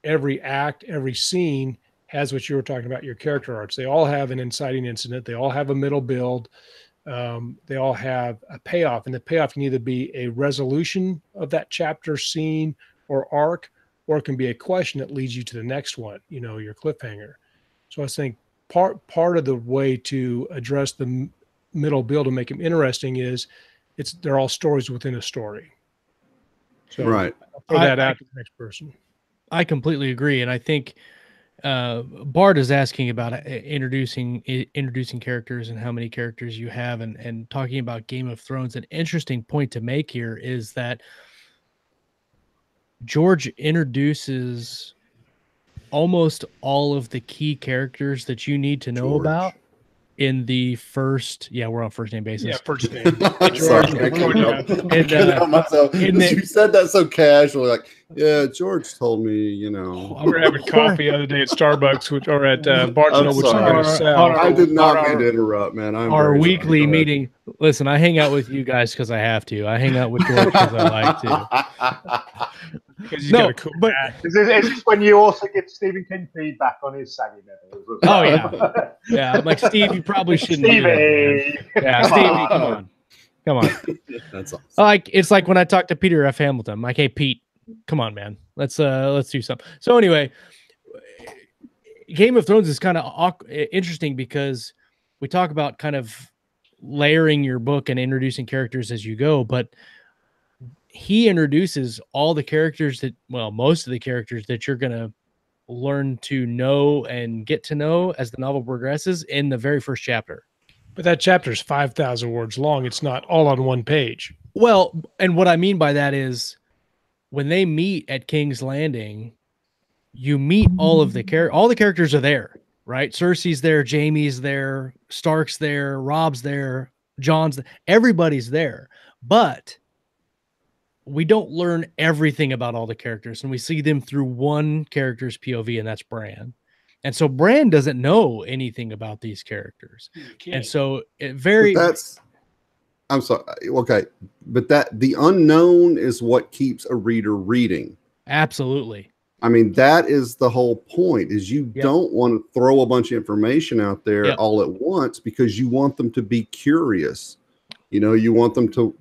Speaker 1: every act, every scene has what you were talking about, your character arcs. They all have an inciting incident. They all have a middle build. They all have a payoff, and the payoff can either be a resolution of that chapter, scene, or arc, or it can be a question that leads you to the next one, your cliffhanger. So I think part of the way to address the middle build and make them interesting is they're all stories within a story. So
Speaker 2: right.
Speaker 1: I'll throw that out to the next person.
Speaker 4: I completely agree, and I think Bart is asking about introducing characters and how many characters you have, and talking about Game of Thrones. An interesting point to make here is that George introduces almost all of the key characters that you need to know about in the first. Yeah, we're on first name basis.
Speaker 1: Yeah, first name.
Speaker 2: George. You said that so casually, like, yeah, George told me,
Speaker 1: We were having coffee the other day at Starbucks, or at Barnes & which I'm going to sell.
Speaker 2: I did not mean to interrupt, man.
Speaker 4: Our weekly meeting. Listen, I hang out with you guys because I have to. I hang out with George because I like to.
Speaker 1: Because he's got a cool hat.
Speaker 3: Is this when you also give Stephen King feedback on his saggy medals?
Speaker 4: Oh yeah, yeah. I'm like, Steve, you probably shouldn't.
Speaker 3: Stevie,
Speaker 4: yeah, Stevie, come on.
Speaker 2: That's awesome.
Speaker 4: It's like when I talk to Peter F. Hamilton. I'm like, hey Pete, come on, man. Let's do something. So anyway, Game of Thrones is kind of interesting because we talk about kind of layering your book and introducing characters as you go, but he introduces all the characters most of the characters that you're going to learn to know and get to know as the novel progresses in the very first chapter.
Speaker 1: But that chapter is 5,000 words long. It's not all on one page.
Speaker 4: Well, and what I mean by that is when they meet at King's Landing, you meet all the characters are there, right? Cersei's there, Jaime's there, Stark's there, Robb's there, John's there, everybody's there. But we don't learn everything about all the characters, and we see them through one character's POV, and that's Bran. And so Bran doesn't know anything about these characters. And so it very
Speaker 2: I'm sorry. Okay. But the unknown is what keeps a reader reading.
Speaker 4: Absolutely.
Speaker 2: I mean, that is the whole point, is you don't want to throw a bunch of information out there all at once, because you want them to be curious. You know, you want them to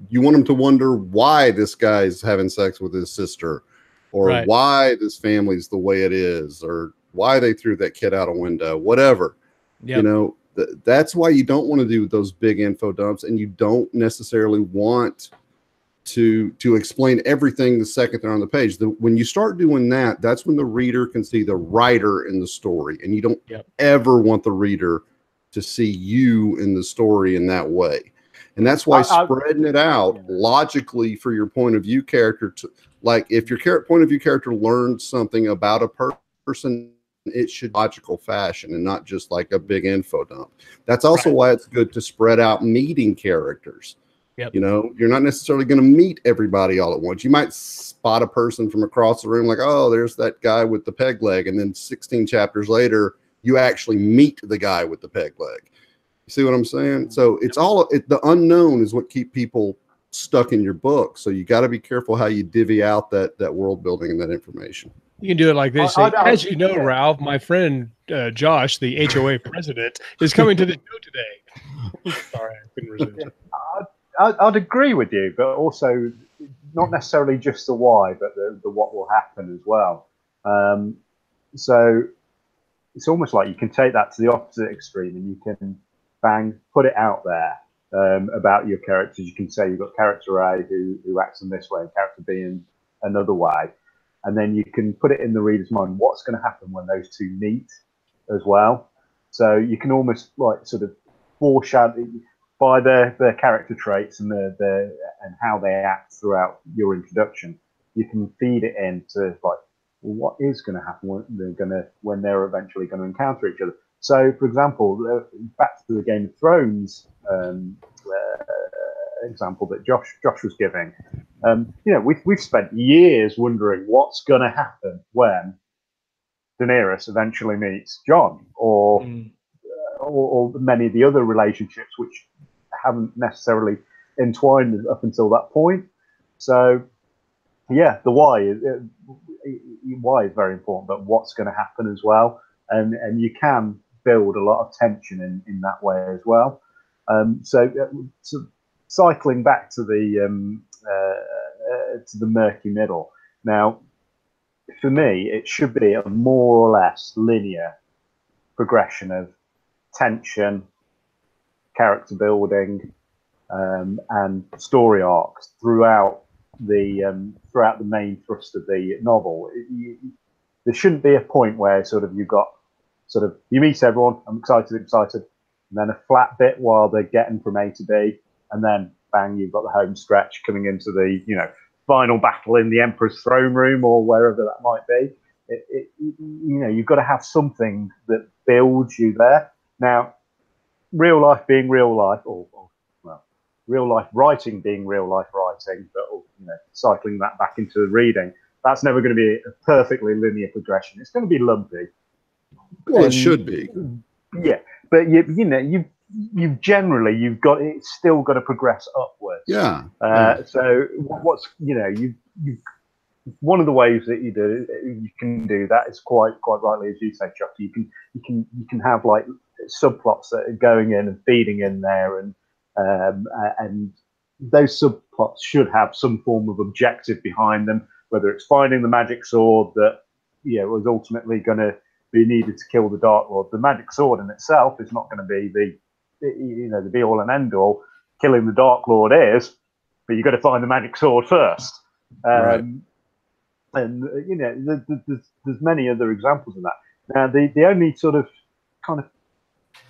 Speaker 2: wonder why this guy's having sex with his sister, or why this family's the way it is, or why they threw that kid out a window, whatever. You know, that's why you don't want to do those big info dumps, and you don't necessarily want to explain everything the second they're on the page. When you start doing that, that's when the reader can see the writer in the story, and you don't ever want the reader to see you in the story in that way. And that's why spreading it out logically for your point of view character, like if your point of view character learns something about a person, it should be logical fashion and not just like a big info dump. That's also why it's good to spread out meeting characters. You know, you're not necessarily going to meet everybody all at once. You might spot a person from across the room, like, oh, there's that guy with the peg leg. And then 16 chapters later, you actually meet the guy with the peg leg. You see what I'm saying? So it's the unknown is what keep people stuck in your book. So you got to be careful how you divvy out that world building and that information.
Speaker 1: You can do it like this. As you know, Ralph, my friend Josh, the HOA president, is coming to the show today. Sorry, I couldn't resist.
Speaker 3: I'd agree with you, but also not necessarily just the why, but the what will happen as well. So it's almost like you can take that to the opposite extreme, and you can put it out there about your characters. You can say you've got character A who acts in this way, and character B in another way, and then you can put it in the reader's mind what's going to happen when those two meet as well. So you can almost like sort of foreshadow by their character traits and and how they act throughout your introduction. You can feed it into like, well, what is going to happen when they're eventually going to encounter each other. So, for example, back to the Game of Thrones example that Josh was giving. You know, we've spent years wondering what's going to happen when Daenerys eventually meets Jon, or many of the other relationships which haven't necessarily entwined up until that point. So, yeah, the why is very important, but what's going to happen as well, and you can build a lot of tension in that way as well. So cycling back to the murky middle. Now, for me, it should be a more or less linear progression of tension, character building, and story arcs throughout the main thrust of the novel. There shouldn't be a point where you meet everyone, I'm excited, and then a flat bit while they're getting from A to B, and then bang, you've got the home stretch coming into the final battle in the Emperor's throne room or wherever that might be. You've got to have something that builds you there. Now, real life being real life, or real life writing being real life writing, but cycling that back into reading, that's never going to be a perfectly linear progression. It's going to be lumpy.
Speaker 2: Well, it should be.
Speaker 3: Yeah, but you've it's still got to progress upwards.
Speaker 2: Yeah.
Speaker 3: So what's one of the ways that you can do that is quite rightly, as you say, Chuck. You can have like subplots that are going in and feeding in there, and those subplots should have some form of objective behind them, whether it's finding the magic sword that was ultimately going to be needed to kill the Dark Lord. The magic sword in itself is not going to be the be all and end all. Killing the Dark Lord is, but you've got to find the magic sword first.
Speaker 2: Right.
Speaker 3: And there's many other examples of that. Now, the only sort of kind of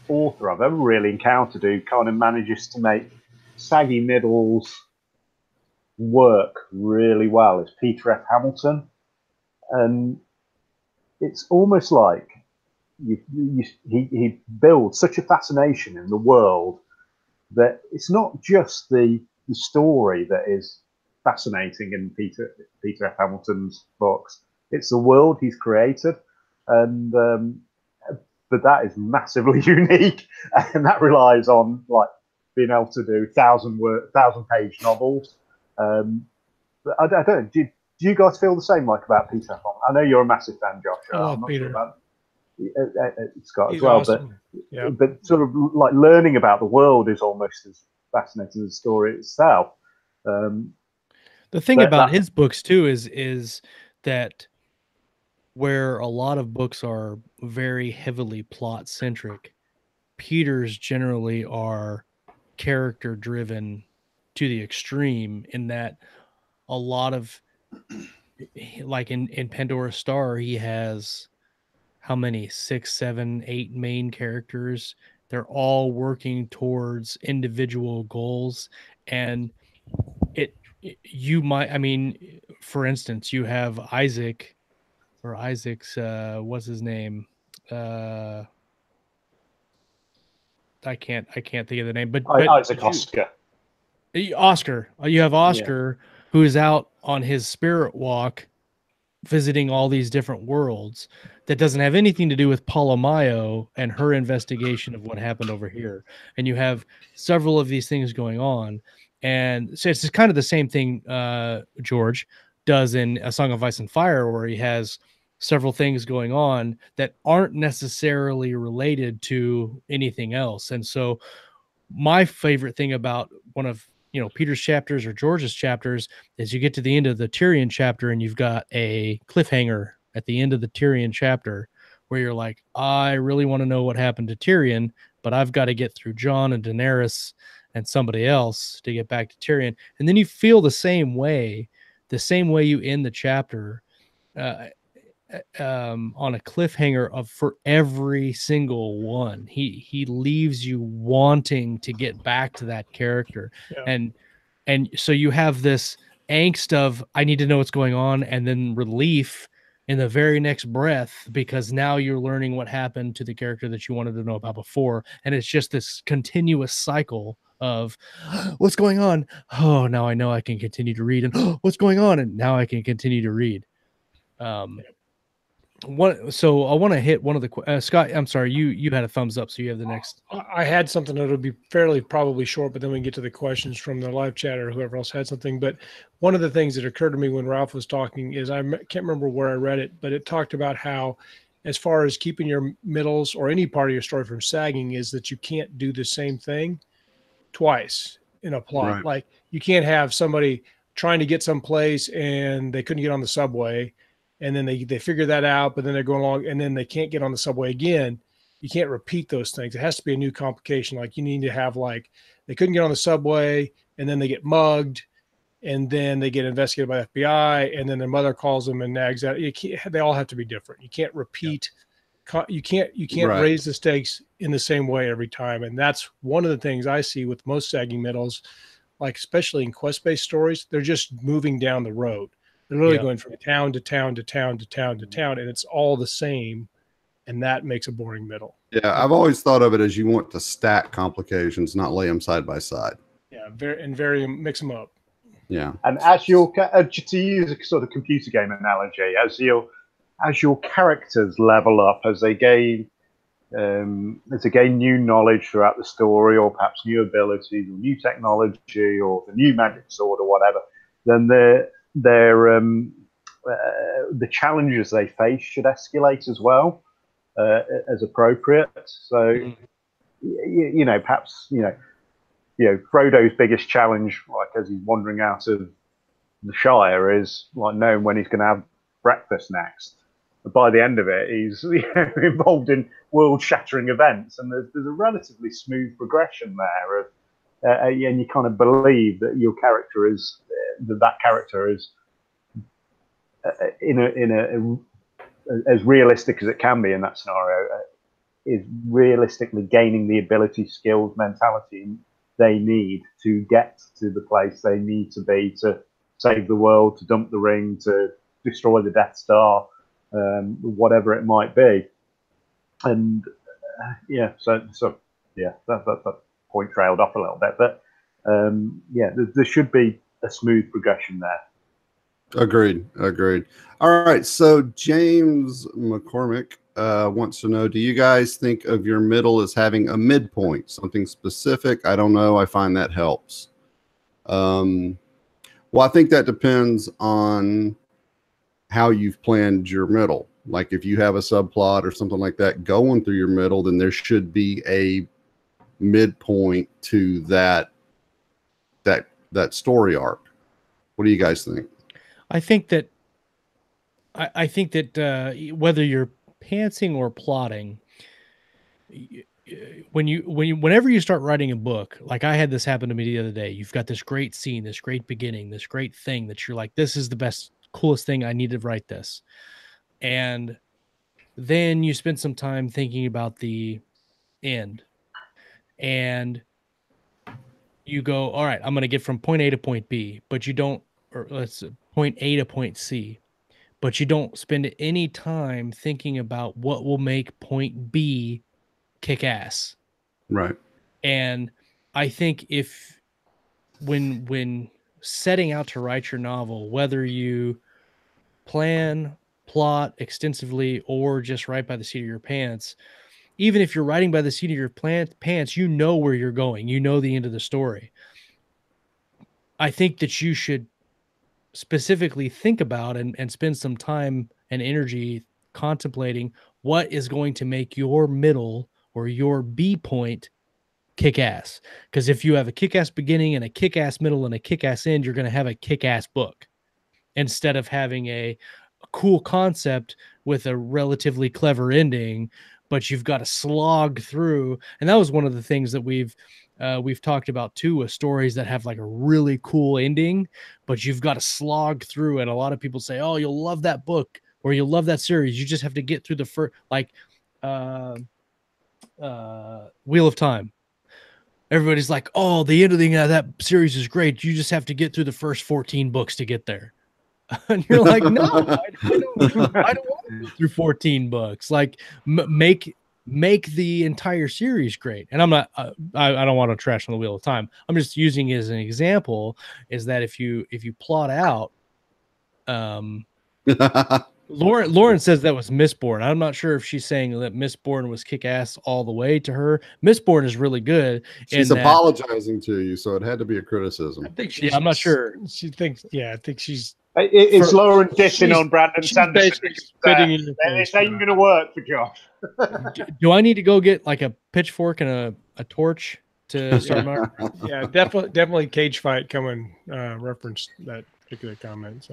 Speaker 3: author I've ever really encountered who kind of manages to make saggy middles work really well is Peter F. Hamilton, and it's almost like he builds such a fascination in the world that it's not just the story that is fascinating in Peter F. Hamilton's books. It's the world he's created, and but that is massively unique, and that relies on like being able to do 1,000-page novels. But I don't know. Do you guys feel the same like about Peter Fong? I know you're a massive fan, Josh.
Speaker 1: I love
Speaker 3: I'm not
Speaker 1: Peter.
Speaker 3: sure about Scott
Speaker 1: He's
Speaker 3: as well,
Speaker 1: awesome.
Speaker 3: but sort of like learning about the world is almost as fascinating as the story itself.
Speaker 4: The thing about his books too is that where a lot of books are very heavily plot centric, Peter's generally are character driven to the extreme, in that a lot of, like in Pandora's Star, he has how many, 6, 7, 8 main characters. They're all working towards individual goals, and you might, I mean, for instance, you have Isaac's what's his name, I can't think of the name, but
Speaker 3: Isaac Oscar.
Speaker 4: Oscar. You have Oscar, who is out on his spirit walk, visiting all these different worlds that doesn't have anything to do with Paula Mayo and her investigation of what happened over here. And you have several of these things going on. And so it's kind of the same thing George does in A Song of Ice and Fire, where he has several things going on that aren't necessarily related to anything else. And so my favorite thing about one of Peter's chapters or George's chapters is you get to the end of the Tyrion chapter and you've got a cliffhanger at the end of the Tyrion chapter where you're like, I really want to know what happened to Tyrion, but I've got to get through Jon and Daenerys and somebody else to get back to Tyrion. And then you feel the same way you end the chapter on a cliffhanger for every single one. He leaves you wanting to get back to that character. And so you have this angst of, I need to know what's going on, and then relief in the very next breath, because now you're learning what happened to the character that you wanted to know about before. And it's just this continuous cycle of what's going on. Oh, now I know I can continue to read, and what's going on, and now I can continue to read. So I want to hit one of the Scott. I'm sorry, you had a thumbs up, so you have the next.
Speaker 1: I had something that would be fairly probably short, but then we can get to the questions from the live chat or whoever else had something. But one of the things that occurred to me when Ralph was talking is, I can't remember where I read it, but it talked about how, as far as keeping your middles or any part of your story from sagging, is that you can't do the same thing twice in a plot.
Speaker 2: Right.
Speaker 1: Like, you can't have somebody trying to get someplace and they couldn't get on the subway, and then they figure that out, but then they're going along and then they can't get on the subway again. You can't repeat those things. It has to be a new complication. Like, you need to have, like, they couldn't get on the subway and then they get mugged and then they get investigated by the FBI and then their mother calls them and nags out. They all have to be different. You can't repeat. You can't
Speaker 2: Right.
Speaker 1: raise the stakes in the same way every time. And that's one of the things I see with most sagging middles, like especially in quest-based stories. They're just moving down the road. They're literally going from town to town to town to town to town, and it's all the same, and that makes a boring middle.
Speaker 2: Yeah, I've always thought of it as you want to stack complications, not lay them side by side.
Speaker 1: Yeah, mix them up.
Speaker 2: Yeah.
Speaker 3: And as your to use a sort of computer game analogy, as your characters level up, as they gain new knowledge throughout the story, or perhaps new abilities or new technology or the new magic sword or whatever, then the challenges they face should escalate as well, as appropriate. So, perhaps Frodo's biggest challenge, like as he's wandering out of the Shire, is like knowing when he's going to have breakfast next. But by the end of it, he's involved in world-shattering events, and there's a relatively smooth progression there. And you kind of believe that your character is that character is as realistic as it can be in that scenario, is realistically gaining the ability, skills, mentality they need to get to the place they need to be to save the world, to dump the ring, to destroy the Death Star, whatever it might be. And that point trailed off a little bit, but there should be a smooth progression there.
Speaker 2: Agreed. All right. So James McCormick wants to know, do you guys think of your middle as having a midpoint, something specific? I don't know. I find that helps. Well, I think that depends on how you've planned your middle. Like if you have a subplot or something like that going through your middle, then there should be a midpoint to that story arc. What do you guys think?
Speaker 5: I think that whether you're pantsing or plotting, whenever you start writing a book, like I had this happen to me the other day, you've got this great scene, this great beginning, this great thing that you're like, this is the best, coolest thing, I need to write this. And then you spend some time thinking about the end, and you go, all right, I'm going to get from point A to point B, but you don't, or let's point A to point C, but you don't spend any time thinking about what will make point B kick ass.
Speaker 2: Right.
Speaker 5: And I think when setting out to write your novel, whether you plot extensively or just write by the seat of your pants, even if you're writing by the seat of your pants, you know where you're going. You know the end of the story. I think that you should specifically think about and spend some time and energy contemplating what is going to make your middle or your B point kick ass. Because if you have a kick ass beginning and a kick ass middle and a kick ass end, you're going to have a kick ass book instead of having a cool concept with a relatively clever ending, but you've got to slog through. And that was one of the things that we've talked about too, with stories that have like a really cool ending, but you've got to slog through. And a lot of people say, oh, you'll love that book or you'll love that series. You just have to get through the first, like Wheel of Time. Everybody's like, oh, the ending of that series is great. You just have to get through the first 14 books to get there. And you're like, no, I don't want to go through 14 books. Like make the entire series great. And I'm not, I don't want to trash on the Wheel of Time. I'm just using it as an example, is that if you plot out, Lauren says that was Mistborn. I'm not sure if she's saying that Mistborn was kick ass all the way to her. Mistborn is really good.
Speaker 2: She's apologizing to you, so it had to be a criticism.
Speaker 1: I think
Speaker 5: I'm not sure.
Speaker 1: She thinks, I think she's.
Speaker 3: It's Lauren dissing on Brandon Sanderson. This ain't going to work for Josh.
Speaker 5: Do I need to go get like a pitchfork and a torch to start my?
Speaker 1: Yeah, definitely cage fight coming. Referenced that particular comment.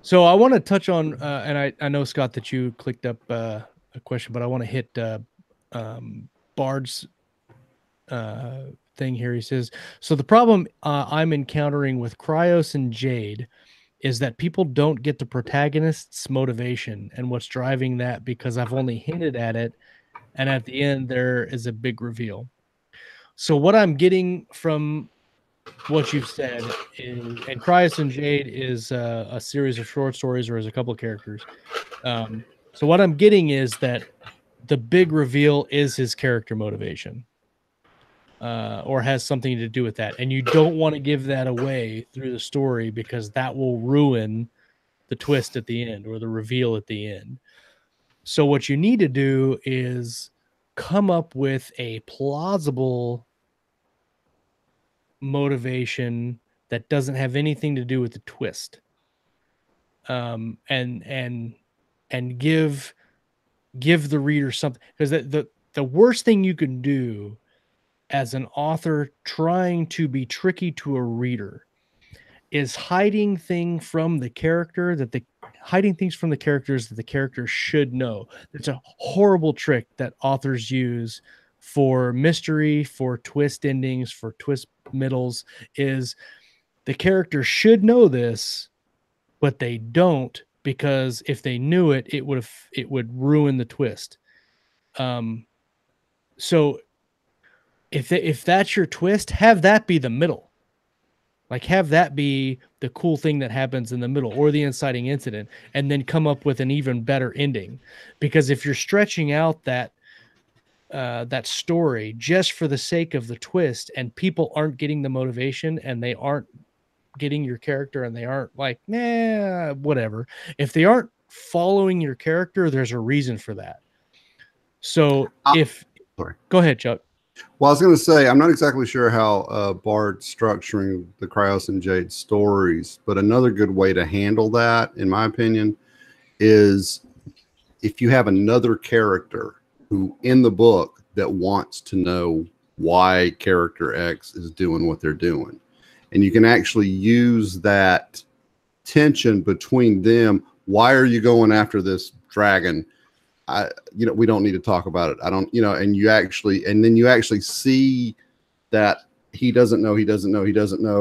Speaker 5: So I want to touch on, and I know, Scott, that you clicked up a question, but I want to hit Bard's thing here. He says, so the problem I'm encountering with Cryos and Jade is that people don't get the protagonist's motivation and what's driving that, because I've only hinted at it, and at the end there is a big reveal. So what I'm getting from what you've said is, and Cryos and Jade is a series of short stories, or is a couple of characters. So what I'm getting is that the big reveal is his character motivation, or has something to do with that. And you don't want to give that away through the story, because that will ruin the twist at the end or the reveal at the end. So what you need to do is come up with a plausible motivation that doesn't have anything to do with the twist, and give the reader something, because the worst thing you can do as an author trying to be tricky to a reader is hiding things from the characters that the characters should know. It's a horrible trick that authors use for mystery, for twist endings, for twist middles, is the character should know this, but they don't, because if they knew it, it would ruin the twist. So if that's your twist, have that be the middle. Like, have that be the cool thing that happens in the middle, or the inciting incident, and then come up with an even better ending. Because if you're stretching out that story just for the sake of the twist, and people aren't getting the motivation, and they aren't getting your character, and they aren't like, whatever. If they aren't following your character, there's a reason for that. So
Speaker 2: sorry.
Speaker 5: Go ahead, Chuck.
Speaker 2: Well, I was going to say, I'm not exactly sure how Bard's structuring the Cryos and Jade stories, but another good way to handle that, in my opinion, is if you have another character who in the book that wants to know why character X is doing what they're doing. And you can actually use that tension between them. Why are you going after this dragon? We don't need to talk about it. I don't, and then you actually see that he doesn't know,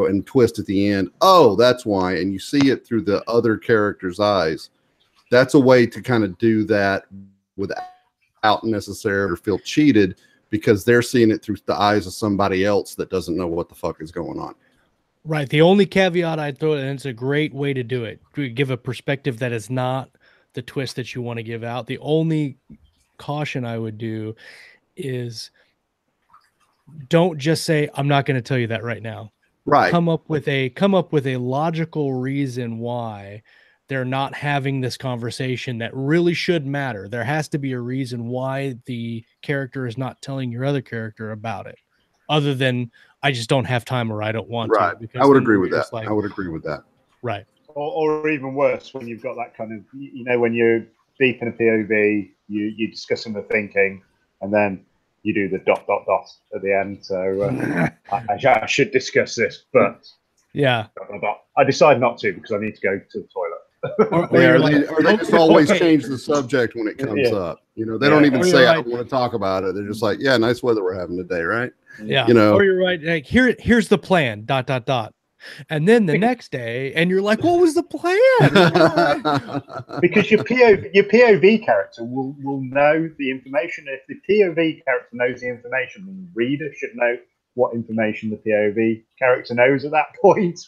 Speaker 2: and twist at the end. Oh, that's why. And you see it through the other character's eyes. That's a way to kind of do that without necessarily feel cheated, because they're seeing it through the eyes of somebody else that doesn't know what the fuck is going on.
Speaker 5: Right. The only caveat I'd throw, and it's a great way to do it, to give a perspective that is not the twist that you want to give out. The only caution I would do is don't just say, I'm not going to tell you that right now.
Speaker 2: Right.
Speaker 5: Come up with a logical reason why they're not having this conversation that really should matter. There has to be a reason why the character is not telling your other character about it, other than I just don't have time or I don't want to.
Speaker 2: Because I would agree with that. I would agree with that.
Speaker 5: Right.
Speaker 3: Or even worse, when you've got that kind of, when you're deep in a POV, you're discussing the thinking, and then you do the ... at the end. So I should discuss this, but
Speaker 5: yeah, ...
Speaker 3: I decide not to because I need to go to the toilet.
Speaker 2: or they just always change the subject when it comes up. They don't even say, I don't want to talk about it. They're just like, yeah, nice weather we're having today, right?
Speaker 5: Yeah. Or you're right. Like, here's the plan, ... And then the next day, and you're like, what was the plan?
Speaker 3: Because your POV character will know the information. If the POV character knows the information, then the reader should know what information the POV character knows at that point.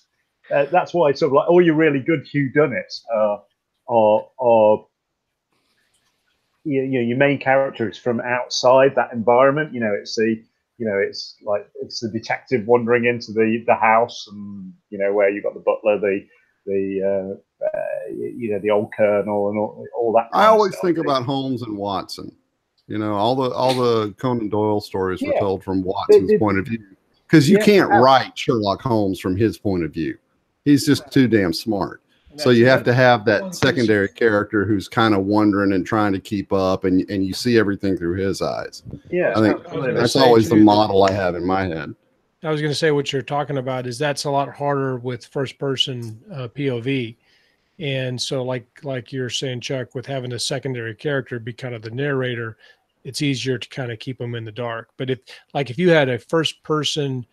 Speaker 3: That's why it's sort of like all your really good whodunits are your main character is from outside that environment. It's the detective wandering into the house, and where you've got the butler, the old colonel, and all that.
Speaker 2: I always think about Holmes and Watson. All the Conan Doyle stories were told from Watson's point of view, because you can't write Sherlock Holmes from his point of view. He's just too damn smart. So you have to have that secondary character who's kind of wondering and trying to keep up, and you see everything through his eyes.
Speaker 3: Yeah,
Speaker 2: I think that's always the model I have in my head.
Speaker 1: I was going to say what you're talking about is that's a lot harder with first person POV. And so like you're saying, Chuck, with having a secondary character be kind of the narrator, it's easier to kind of keep them in the dark. But if you had a first person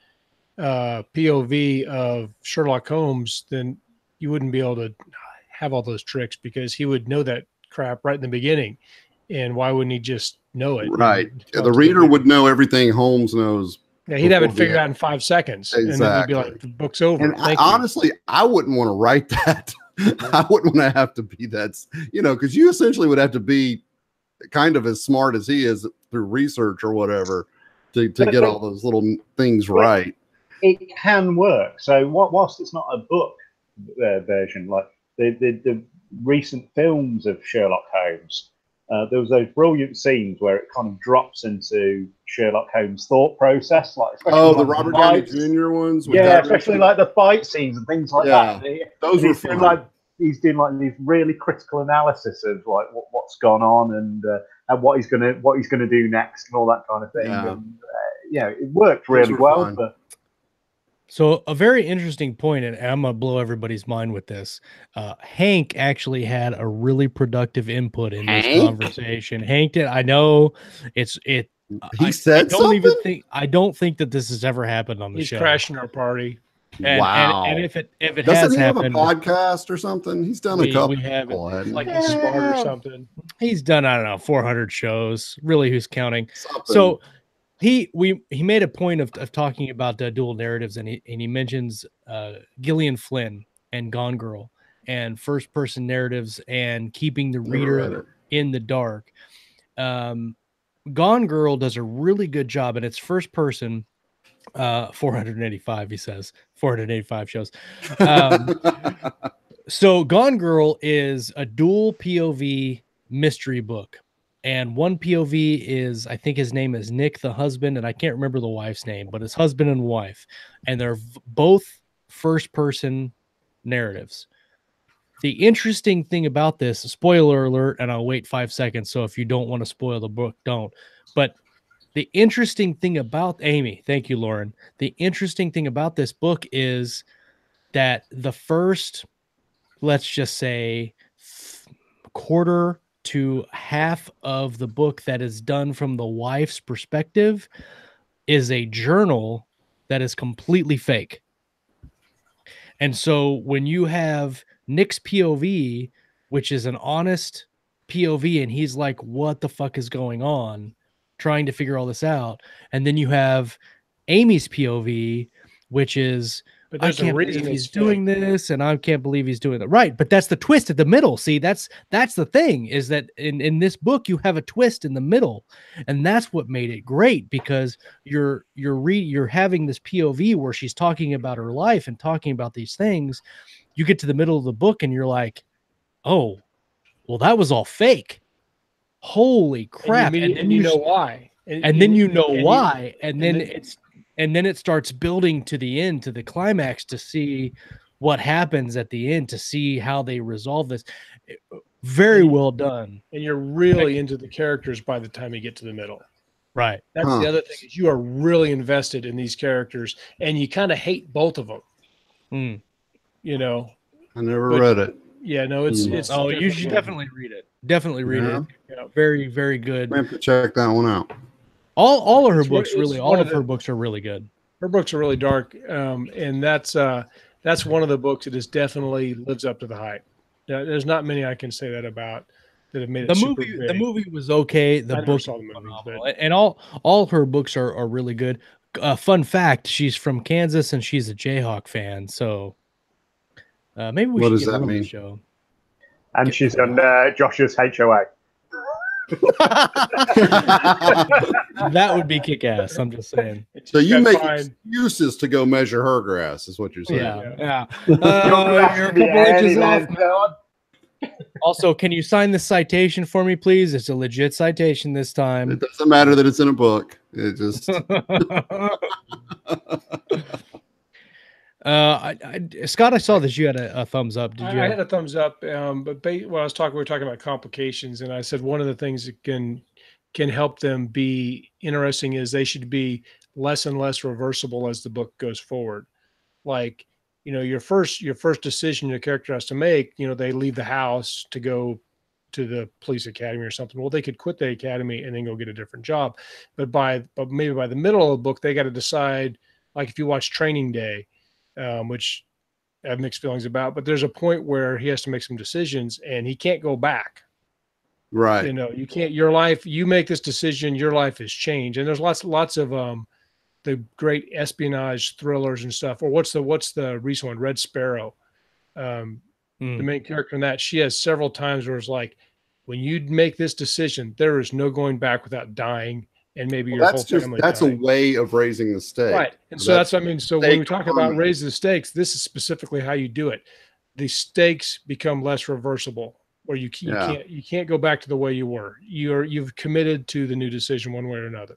Speaker 1: POV of Sherlock Holmes, then you wouldn't be able to have all those tricks, because he would know that crap right in the beginning. And why wouldn't he just know it?
Speaker 2: Right. The reader would know everything Holmes knows.
Speaker 1: Yeah, he'd have it figured out in 5 seconds.
Speaker 2: Exactly.
Speaker 1: And then he'd be like, the book's over.
Speaker 2: And honestly, I wouldn't want to write that. I wouldn't want to have to be that, because you essentially would have to be kind of as smart as he is through research or whatever to get all those little things right.
Speaker 3: It can work. So whilst it's not a book version, like the recent films of Sherlock Holmes, there was those brilliant scenes where it kind of drops into Sherlock Holmes' thought process,
Speaker 2: the Robert Downey Jr. ones.
Speaker 3: Especially like the fight scenes and things like that.
Speaker 2: Those were fun.
Speaker 3: He's doing like these really critical analysis of like what's gone on and what he's gonna do next and all that kind of thing.
Speaker 2: Yeah.
Speaker 3: And, it worked really well. But
Speaker 5: so a very interesting point, and I'm going to blow everybody's mind with this. Hank actually had a really productive input in this conversation. Hank did. I know he said something. I don't think that this has ever happened on the show.
Speaker 1: He's crashing our party.
Speaker 5: Wow. And if it
Speaker 2: doesn't
Speaker 5: has
Speaker 2: he have
Speaker 5: happened,
Speaker 2: a podcast or something? He's done a couple.
Speaker 1: We have like Smart or something.
Speaker 5: He's done, I don't know, 400 shows. Really, who's counting? So he made a point of talking about dual narratives, and he mentions Gillian Flynn and Gone Girl and first person narratives and keeping the reader in the dark. Gone Girl does a really good job, and it's first person. 485, he says 485 shows. So Gone Girl is a dual POV mystery book, And one POV is, I think his name is Nick, the husband, and I can't remember the wife's name, but it's husband and wife, and they're both first person narratives. The interesting thing about this, spoiler alert, and I'll wait 5 seconds, so if you don't want to spoil the book, don't. But the interesting thing about Amy, thank you, Lauren. The interesting thing about this book is that the first, let's just say, quarter to half of the book that is done from the wife's perspective is a journal that is completely fake. And so when you have Nick's POV, which is an honest POV, and he's like, what the fuck is going on? Trying to figure all this out. And then you have Amy's POV, which is, I can't believe he's doing this, and I can't believe he's doing that. Right, but that's the twist at the middle. See, that's the thing, is that in this book you have a twist in the middle, and that's what made it great, because you're having this POV where she's talking about her life and talking about these things. You get to the middle of the book and you're like, oh, well, that was all fake. Holy crap!
Speaker 1: And then you know why.
Speaker 5: And then you know why, and then it starts building to the end, to the climax, to see what happens at the end, to see how they resolve this. Very well done.
Speaker 1: And you're really into the characters by the time you get to the middle.
Speaker 5: Right.
Speaker 1: That's the other thing, is you are really invested in these characters, and you kind of hate both of them. You know,
Speaker 2: I never read it.
Speaker 1: Yeah, no, it's
Speaker 5: oh, you should definitely read it. Definitely read it. Yeah, very, very good.
Speaker 2: I have to check that one out.
Speaker 5: All of her books, really, all of her books are really good.
Speaker 1: Her books are really dark, and that's one of the books that is definitely lives up to the hype. There's not many I can say that about that have made it super big.
Speaker 5: The movie was okay. The book
Speaker 1: saw the movie,
Speaker 5: and all her books are really good. Fun fact: she's from Kansas and she's a Jayhawk fan. So maybe we should get her on the show.
Speaker 3: And she's on Josh's HOA.
Speaker 5: That would be kick-ass. I'm just saying.
Speaker 2: So you make excuses to go measure her grass, is what you're saying.
Speaker 5: Yeah. You're a couple inches off. Also, can you sign the citation for me, please? It's a legit citation this time.
Speaker 2: It doesn't matter that it's in a book. It just.
Speaker 5: Scott, I saw that you had a thumbs up. Did you?
Speaker 1: I had a thumbs up, but when we were talking about complications, and I said one of the things that can help them be interesting is they should be less and less reversible as the book goes forward. Like, your first decision your character has to make, they leave the house to go to the police academy or something. Well, they could quit the academy and then go get a different job, but maybe by the middle of the book they got to decide. Like if you watch Training Day, which I have mixed feelings about, but there's a point where he has to make some decisions and he can't go back.
Speaker 2: Right.
Speaker 1: You can't, your life, you make this decision, your life has changed. And there's lots of the great espionage thrillers and stuff. Or what's the recent one? Red Sparrow. The main character in that, she has several times where it's like, when you make this decision, there is no going back without dying. And maybe your whole family.
Speaker 2: That's a way of raising the stakes.
Speaker 1: Right. And so that's what I mean. So when we talk about raising the stakes, this is specifically how you do it. The stakes become less reversible, or you can't go back to the way you were. You've committed to the new decision one way or another.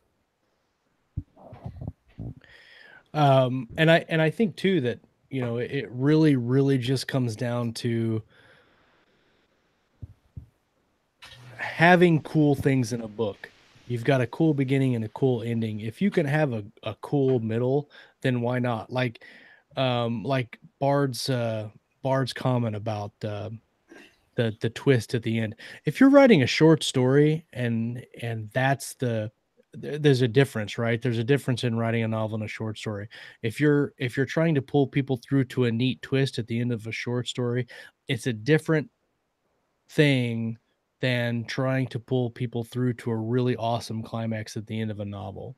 Speaker 5: And I think too that, it really, really just comes down to having cool things in a book. You've got a cool beginning and a cool ending. If you can have a cool middle, then why not? Like Bard's comment about the twist at the end. If you're writing a short story and there's a difference, right? There's a difference in writing a novel and a short story. If you're trying to pull people through to a neat twist at the end of a short story, it's a different thing than trying to pull people through to a really awesome climax at the end of a novel.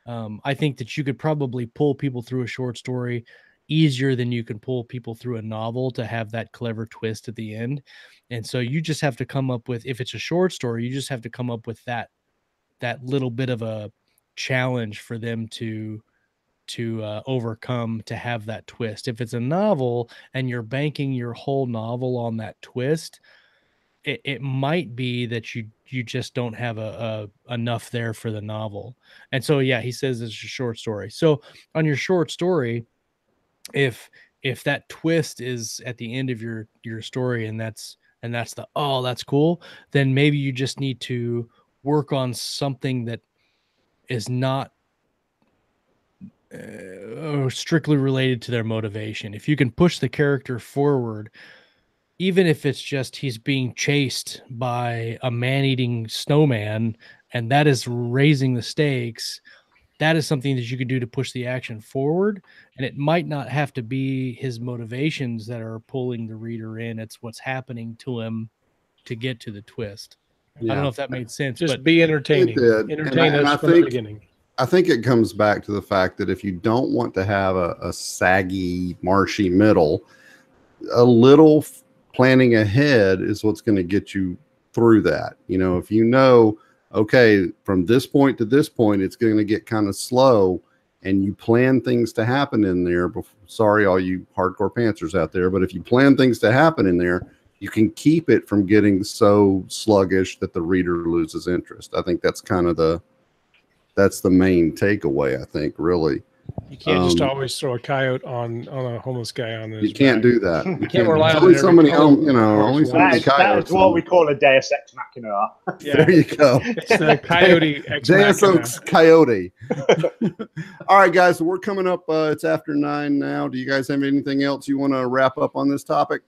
Speaker 5: I think that you could probably pull people through a short story easier than you can pull people through a novel to have that clever twist at the end. And so you just have to come up with, if it's a short story, you just have to come up with that little bit of a challenge for them to overcome, to have that twist. If it's a novel and you're banking your whole novel on that twist, it might be that you you just don't have a enough there for the novel. And so yeah, he says it's a short story. So on your short story, if that twist is at the end of your story, and that's that's cool, then maybe you just need to work on something that is not strictly related to their motivation. If you can push the character forward, even if it's just he's being chased by a man-eating snowman, and that is raising the stakes, that is something that you could do to push the action forward. And it might not have to be his motivations that are pulling the reader in. It's what's happening to him to get to the twist.
Speaker 2: Yeah.
Speaker 5: I don't know if that made sense.
Speaker 1: Just
Speaker 5: but
Speaker 1: be entertaining.
Speaker 2: It did.
Speaker 1: Entertain
Speaker 2: And
Speaker 1: us
Speaker 2: I
Speaker 1: from the
Speaker 2: think,
Speaker 1: beginning.
Speaker 2: I think it comes back to the fact that if you don't want to have a saggy, marshy middle, a little planning ahead is what's going to get you through that. You know, if you know, okay, from this point to this point, it's going to get kind of slow, and you plan things to happen in there. Sorry, all you hardcore pantsers out there, but if you plan things to happen in there, you can keep it from getting so sluggish that the reader loses interest. I think that's kind of the main takeaway, I think, really.
Speaker 1: You can't just always throw a coyote on a homeless guy on his
Speaker 2: You can't
Speaker 1: back.
Speaker 2: do that.
Speaker 1: You can't rely on
Speaker 2: only
Speaker 1: every
Speaker 2: so many,
Speaker 1: color.
Speaker 2: only so many coyotes.
Speaker 3: That's what we call a Deus Ex Machina.
Speaker 1: Yeah.
Speaker 2: There you go.
Speaker 1: It's the coyote ex
Speaker 2: Deus
Speaker 1: machina.
Speaker 2: Ex Coyote. All right, guys. So we're coming up. It's after 9 now. Do you guys have anything else you want to wrap up on this topic?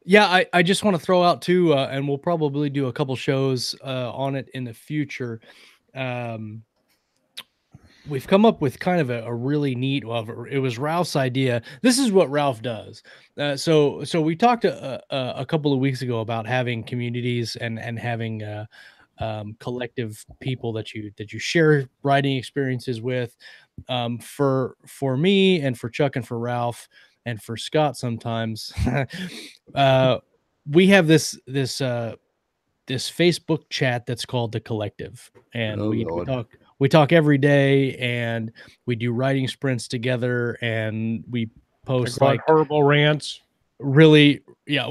Speaker 5: Yeah, I just want to throw out too, and we'll probably do a couple shows on it in the future. We've come up with kind of a really neat, well, it was Ralph's idea. This is what Ralph does. So we talked a couple of weeks ago about having communities and having collective people that you share writing experiences with. For me and for Chuck and for Ralph and for Scott sometimes, we have this Facebook chat that's called The Collective, and we talk every day, and we do writing sprints together, and we post like
Speaker 1: horrible rants.
Speaker 5: Really, yeah.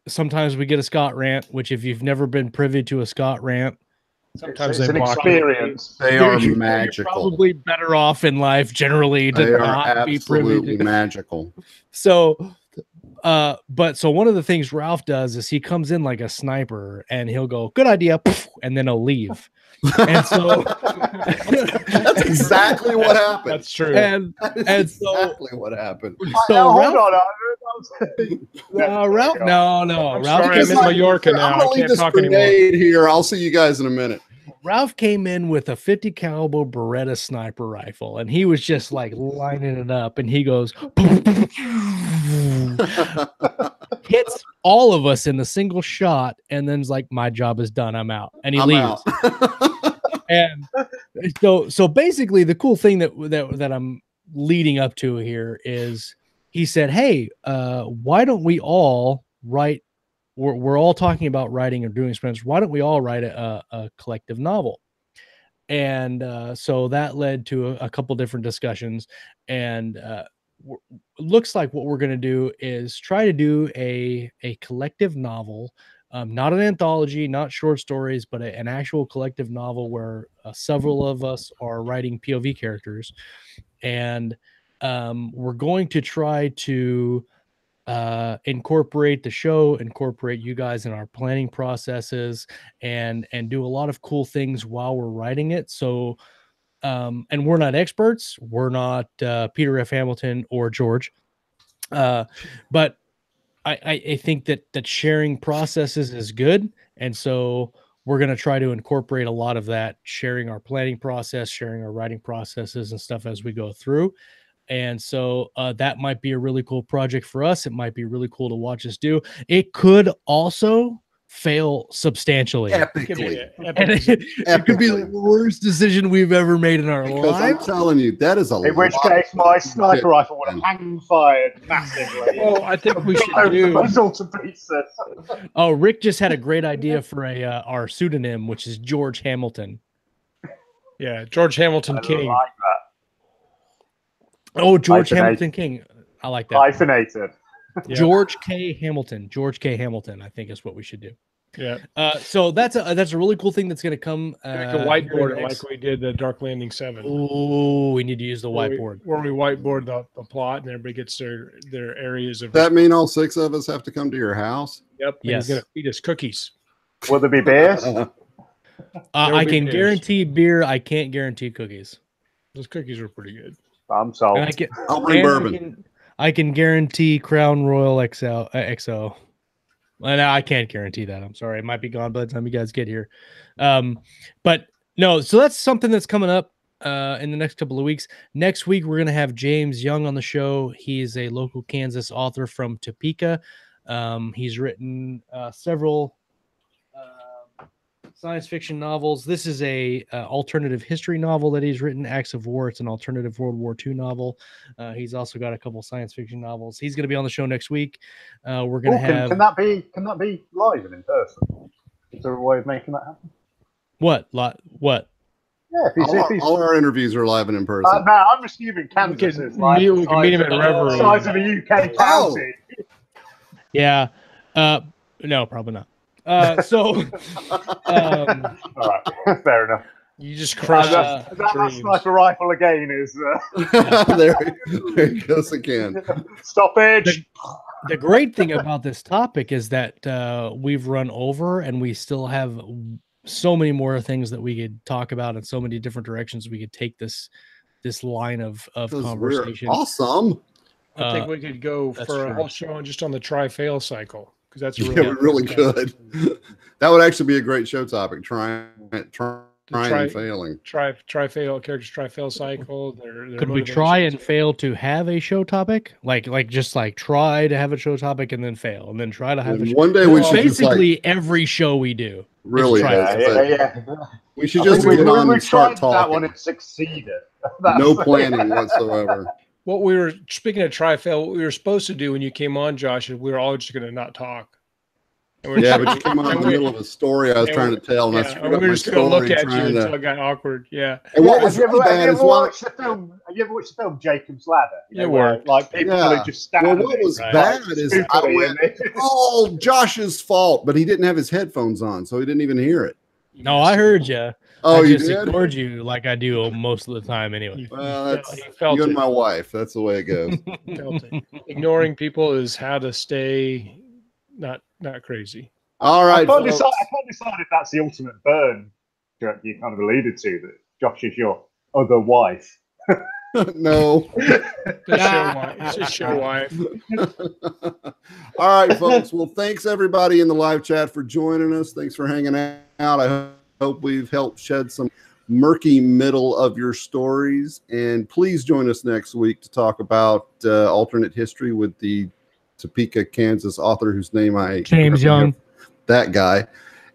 Speaker 5: Sometimes we get a Scott rant, which if you've never been privy to a Scott rant,
Speaker 1: sometimes
Speaker 3: it's an experience.
Speaker 2: They are magical.
Speaker 5: You're probably better off in life generally to not be privy to.
Speaker 2: Magical.
Speaker 5: So one of the things Ralph does is he comes in like a sniper, and he'll go, "Good idea," and then he'll leave. And so
Speaker 2: that's exactly what happened.
Speaker 1: That's true.
Speaker 5: And
Speaker 2: exactly what happened.
Speaker 5: So
Speaker 3: hold on.
Speaker 5: Ralph, no.
Speaker 1: I'm
Speaker 5: Ralph,
Speaker 1: sorry, I'm in Mallorca now. I can't talk anymore.
Speaker 2: Here, I'll see you guys in a minute.
Speaker 5: Ralph came in with a 50 caliber Beretta sniper rifle, and he was just like lining it up, and he goes, hits all of us in a single shot, and then's like, my job is done, I'm out, and he leaves. And so basically the cool thing that I'm leading up to here is he said, hey, why don't we all write, we're all talking about writing or doing sprints, why don't we all write a collective novel? And so that led to a couple different discussions, and looks like what we're going to do is try to do a collective novel, not an anthology, not short stories, but an actual collective novel where several of us are writing POV characters, and we're going to try to incorporate the show, incorporate you guys in our planning processes, and do a lot of cool things while we're writing it. So and we're not experts, we're not Peter F. Hamilton or George, but I think that sharing processes is good, and so we're going to try to incorporate a lot of that, sharing our planning process, sharing our writing processes and stuff as we go through. And so that might be a really cool project for us. It might be really cool to watch us do. It could also fail substantially.
Speaker 2: Epically.
Speaker 5: It could be the worst decision we've ever made in our lives.
Speaker 2: I'm telling you, that is
Speaker 3: in which case my sniper rifle would have hang fired massively.
Speaker 1: Well, I think we should do.
Speaker 3: To pieces.
Speaker 5: Oh, Rick just had a great idea for our pseudonym, which is George Hamilton.
Speaker 1: Yeah, George Hamilton King.
Speaker 3: Like that.
Speaker 5: Oh, George Hamilton King. I like that.
Speaker 3: Hyphenated.
Speaker 1: Yeah.
Speaker 5: George K. Hamilton. George K. Hamilton, I think is what we should do.
Speaker 1: Yeah.
Speaker 5: So that's a really cool thing that's going to come.
Speaker 1: Like a whiteboard, like we did the Dark Landing 7.
Speaker 5: Oh, we need to use the whiteboard.
Speaker 1: Where we whiteboard the plot, and everybody gets their areas of.
Speaker 2: Does that mean all 6 of us have to come to your house?
Speaker 1: Yep.
Speaker 5: Yes.
Speaker 1: He's going to feed us cookies.
Speaker 3: Will there be beers?
Speaker 5: I can guarantee beer. I can't guarantee cookies.
Speaker 1: Those cookies were pretty good.
Speaker 3: I'm sold.
Speaker 2: I'll bring bourbon.
Speaker 5: I can guarantee Crown Royal XO. And I can't guarantee that. I'm sorry. It might be gone by the time you guys get here. But no, so that's something that's coming up in the next couple of weeks. Next week, we're going to have James Young on the show. He's a local Kansas author from Topeka. He's written several science fiction novels. This is a alternative history novel that he's written, Acts of War. It's an alternative World War II novel. He's also got a couple science fiction novels. He's going to be on the show next week. We're going to have.
Speaker 3: Can that be live and in person? Is there a way of making that happen?
Speaker 5: What?
Speaker 3: Yeah, if he's
Speaker 2: all our interviews are live and in person.
Speaker 3: No, I'm assuming Kansas is like
Speaker 1: we can meet him at Reverie.
Speaker 3: Size of a UK county.
Speaker 5: Yeah. No, probably not. So,
Speaker 3: all right, fair enough.
Speaker 1: You just crushed
Speaker 3: that sniper rifle again is.
Speaker 2: There he goes again.
Speaker 3: Stop it.
Speaker 5: The great thing about this topic is that we've run over and we still have so many more things that we could talk about and so many different directions we could take this line of conversation.
Speaker 2: Awesome.
Speaker 1: I think we could go for a whole show just on the try-fail cycle, because that's
Speaker 2: we really could. That would actually be a great show topic. Trying and failing.
Speaker 1: Try-fail characters, try-fail cycle.
Speaker 5: Could we try and fail to have a show topic? Like try to have a show topic and then fail, and then try to have a show.
Speaker 2: One day we should
Speaker 5: basically every show we do.
Speaker 2: Really,
Speaker 3: yeah.
Speaker 2: We should just get on and start talking.
Speaker 3: That one, it succeeded.
Speaker 2: No planning whatsoever.
Speaker 1: What we were speaking of try-fail, what we were supposed to do when you came on, Josh, is we were all just going to not talk.
Speaker 2: Yeah, but you came on in the middle of a story I was trying to tell, and I screwed up my story.
Speaker 1: We were just going to look at you until it got awkward. Yeah.
Speaker 2: And what was really bad is
Speaker 3: have you ever watched the film Jacob's Ladder?
Speaker 1: It worked.
Speaker 3: Like people who just stand.
Speaker 2: Well, what was bad is I went, "Oh, Josh's fault," but he didn't have his headphones on, so he didn't even hear it.
Speaker 5: No, I heard you.
Speaker 2: Oh,
Speaker 5: I just ignored you like I do most of the time anyway.
Speaker 2: Well, that's you and my wife. That's the way it goes.
Speaker 1: Ignoring people is how to stay not crazy.
Speaker 2: All right.
Speaker 3: I can't decide if that's the ultimate burn joke you kind of alluded to, that Josh is your other wife.
Speaker 2: No.
Speaker 1: It's just your wife.
Speaker 2: All right, folks. Well, thanks everybody in the live chat for joining us. Thanks for hanging out. I hope we've helped shed some murky middle of your stories. And please join us next week to talk about alternate history with the Topeka, Kansas author whose name
Speaker 5: James Young.
Speaker 2: That guy.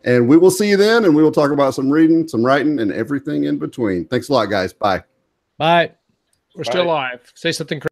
Speaker 2: And we will see you then, and we will talk about some reading, some writing, and everything in between. Thanks a lot, guys. Bye.
Speaker 5: Bye.
Speaker 1: We're still live. Say something crazy.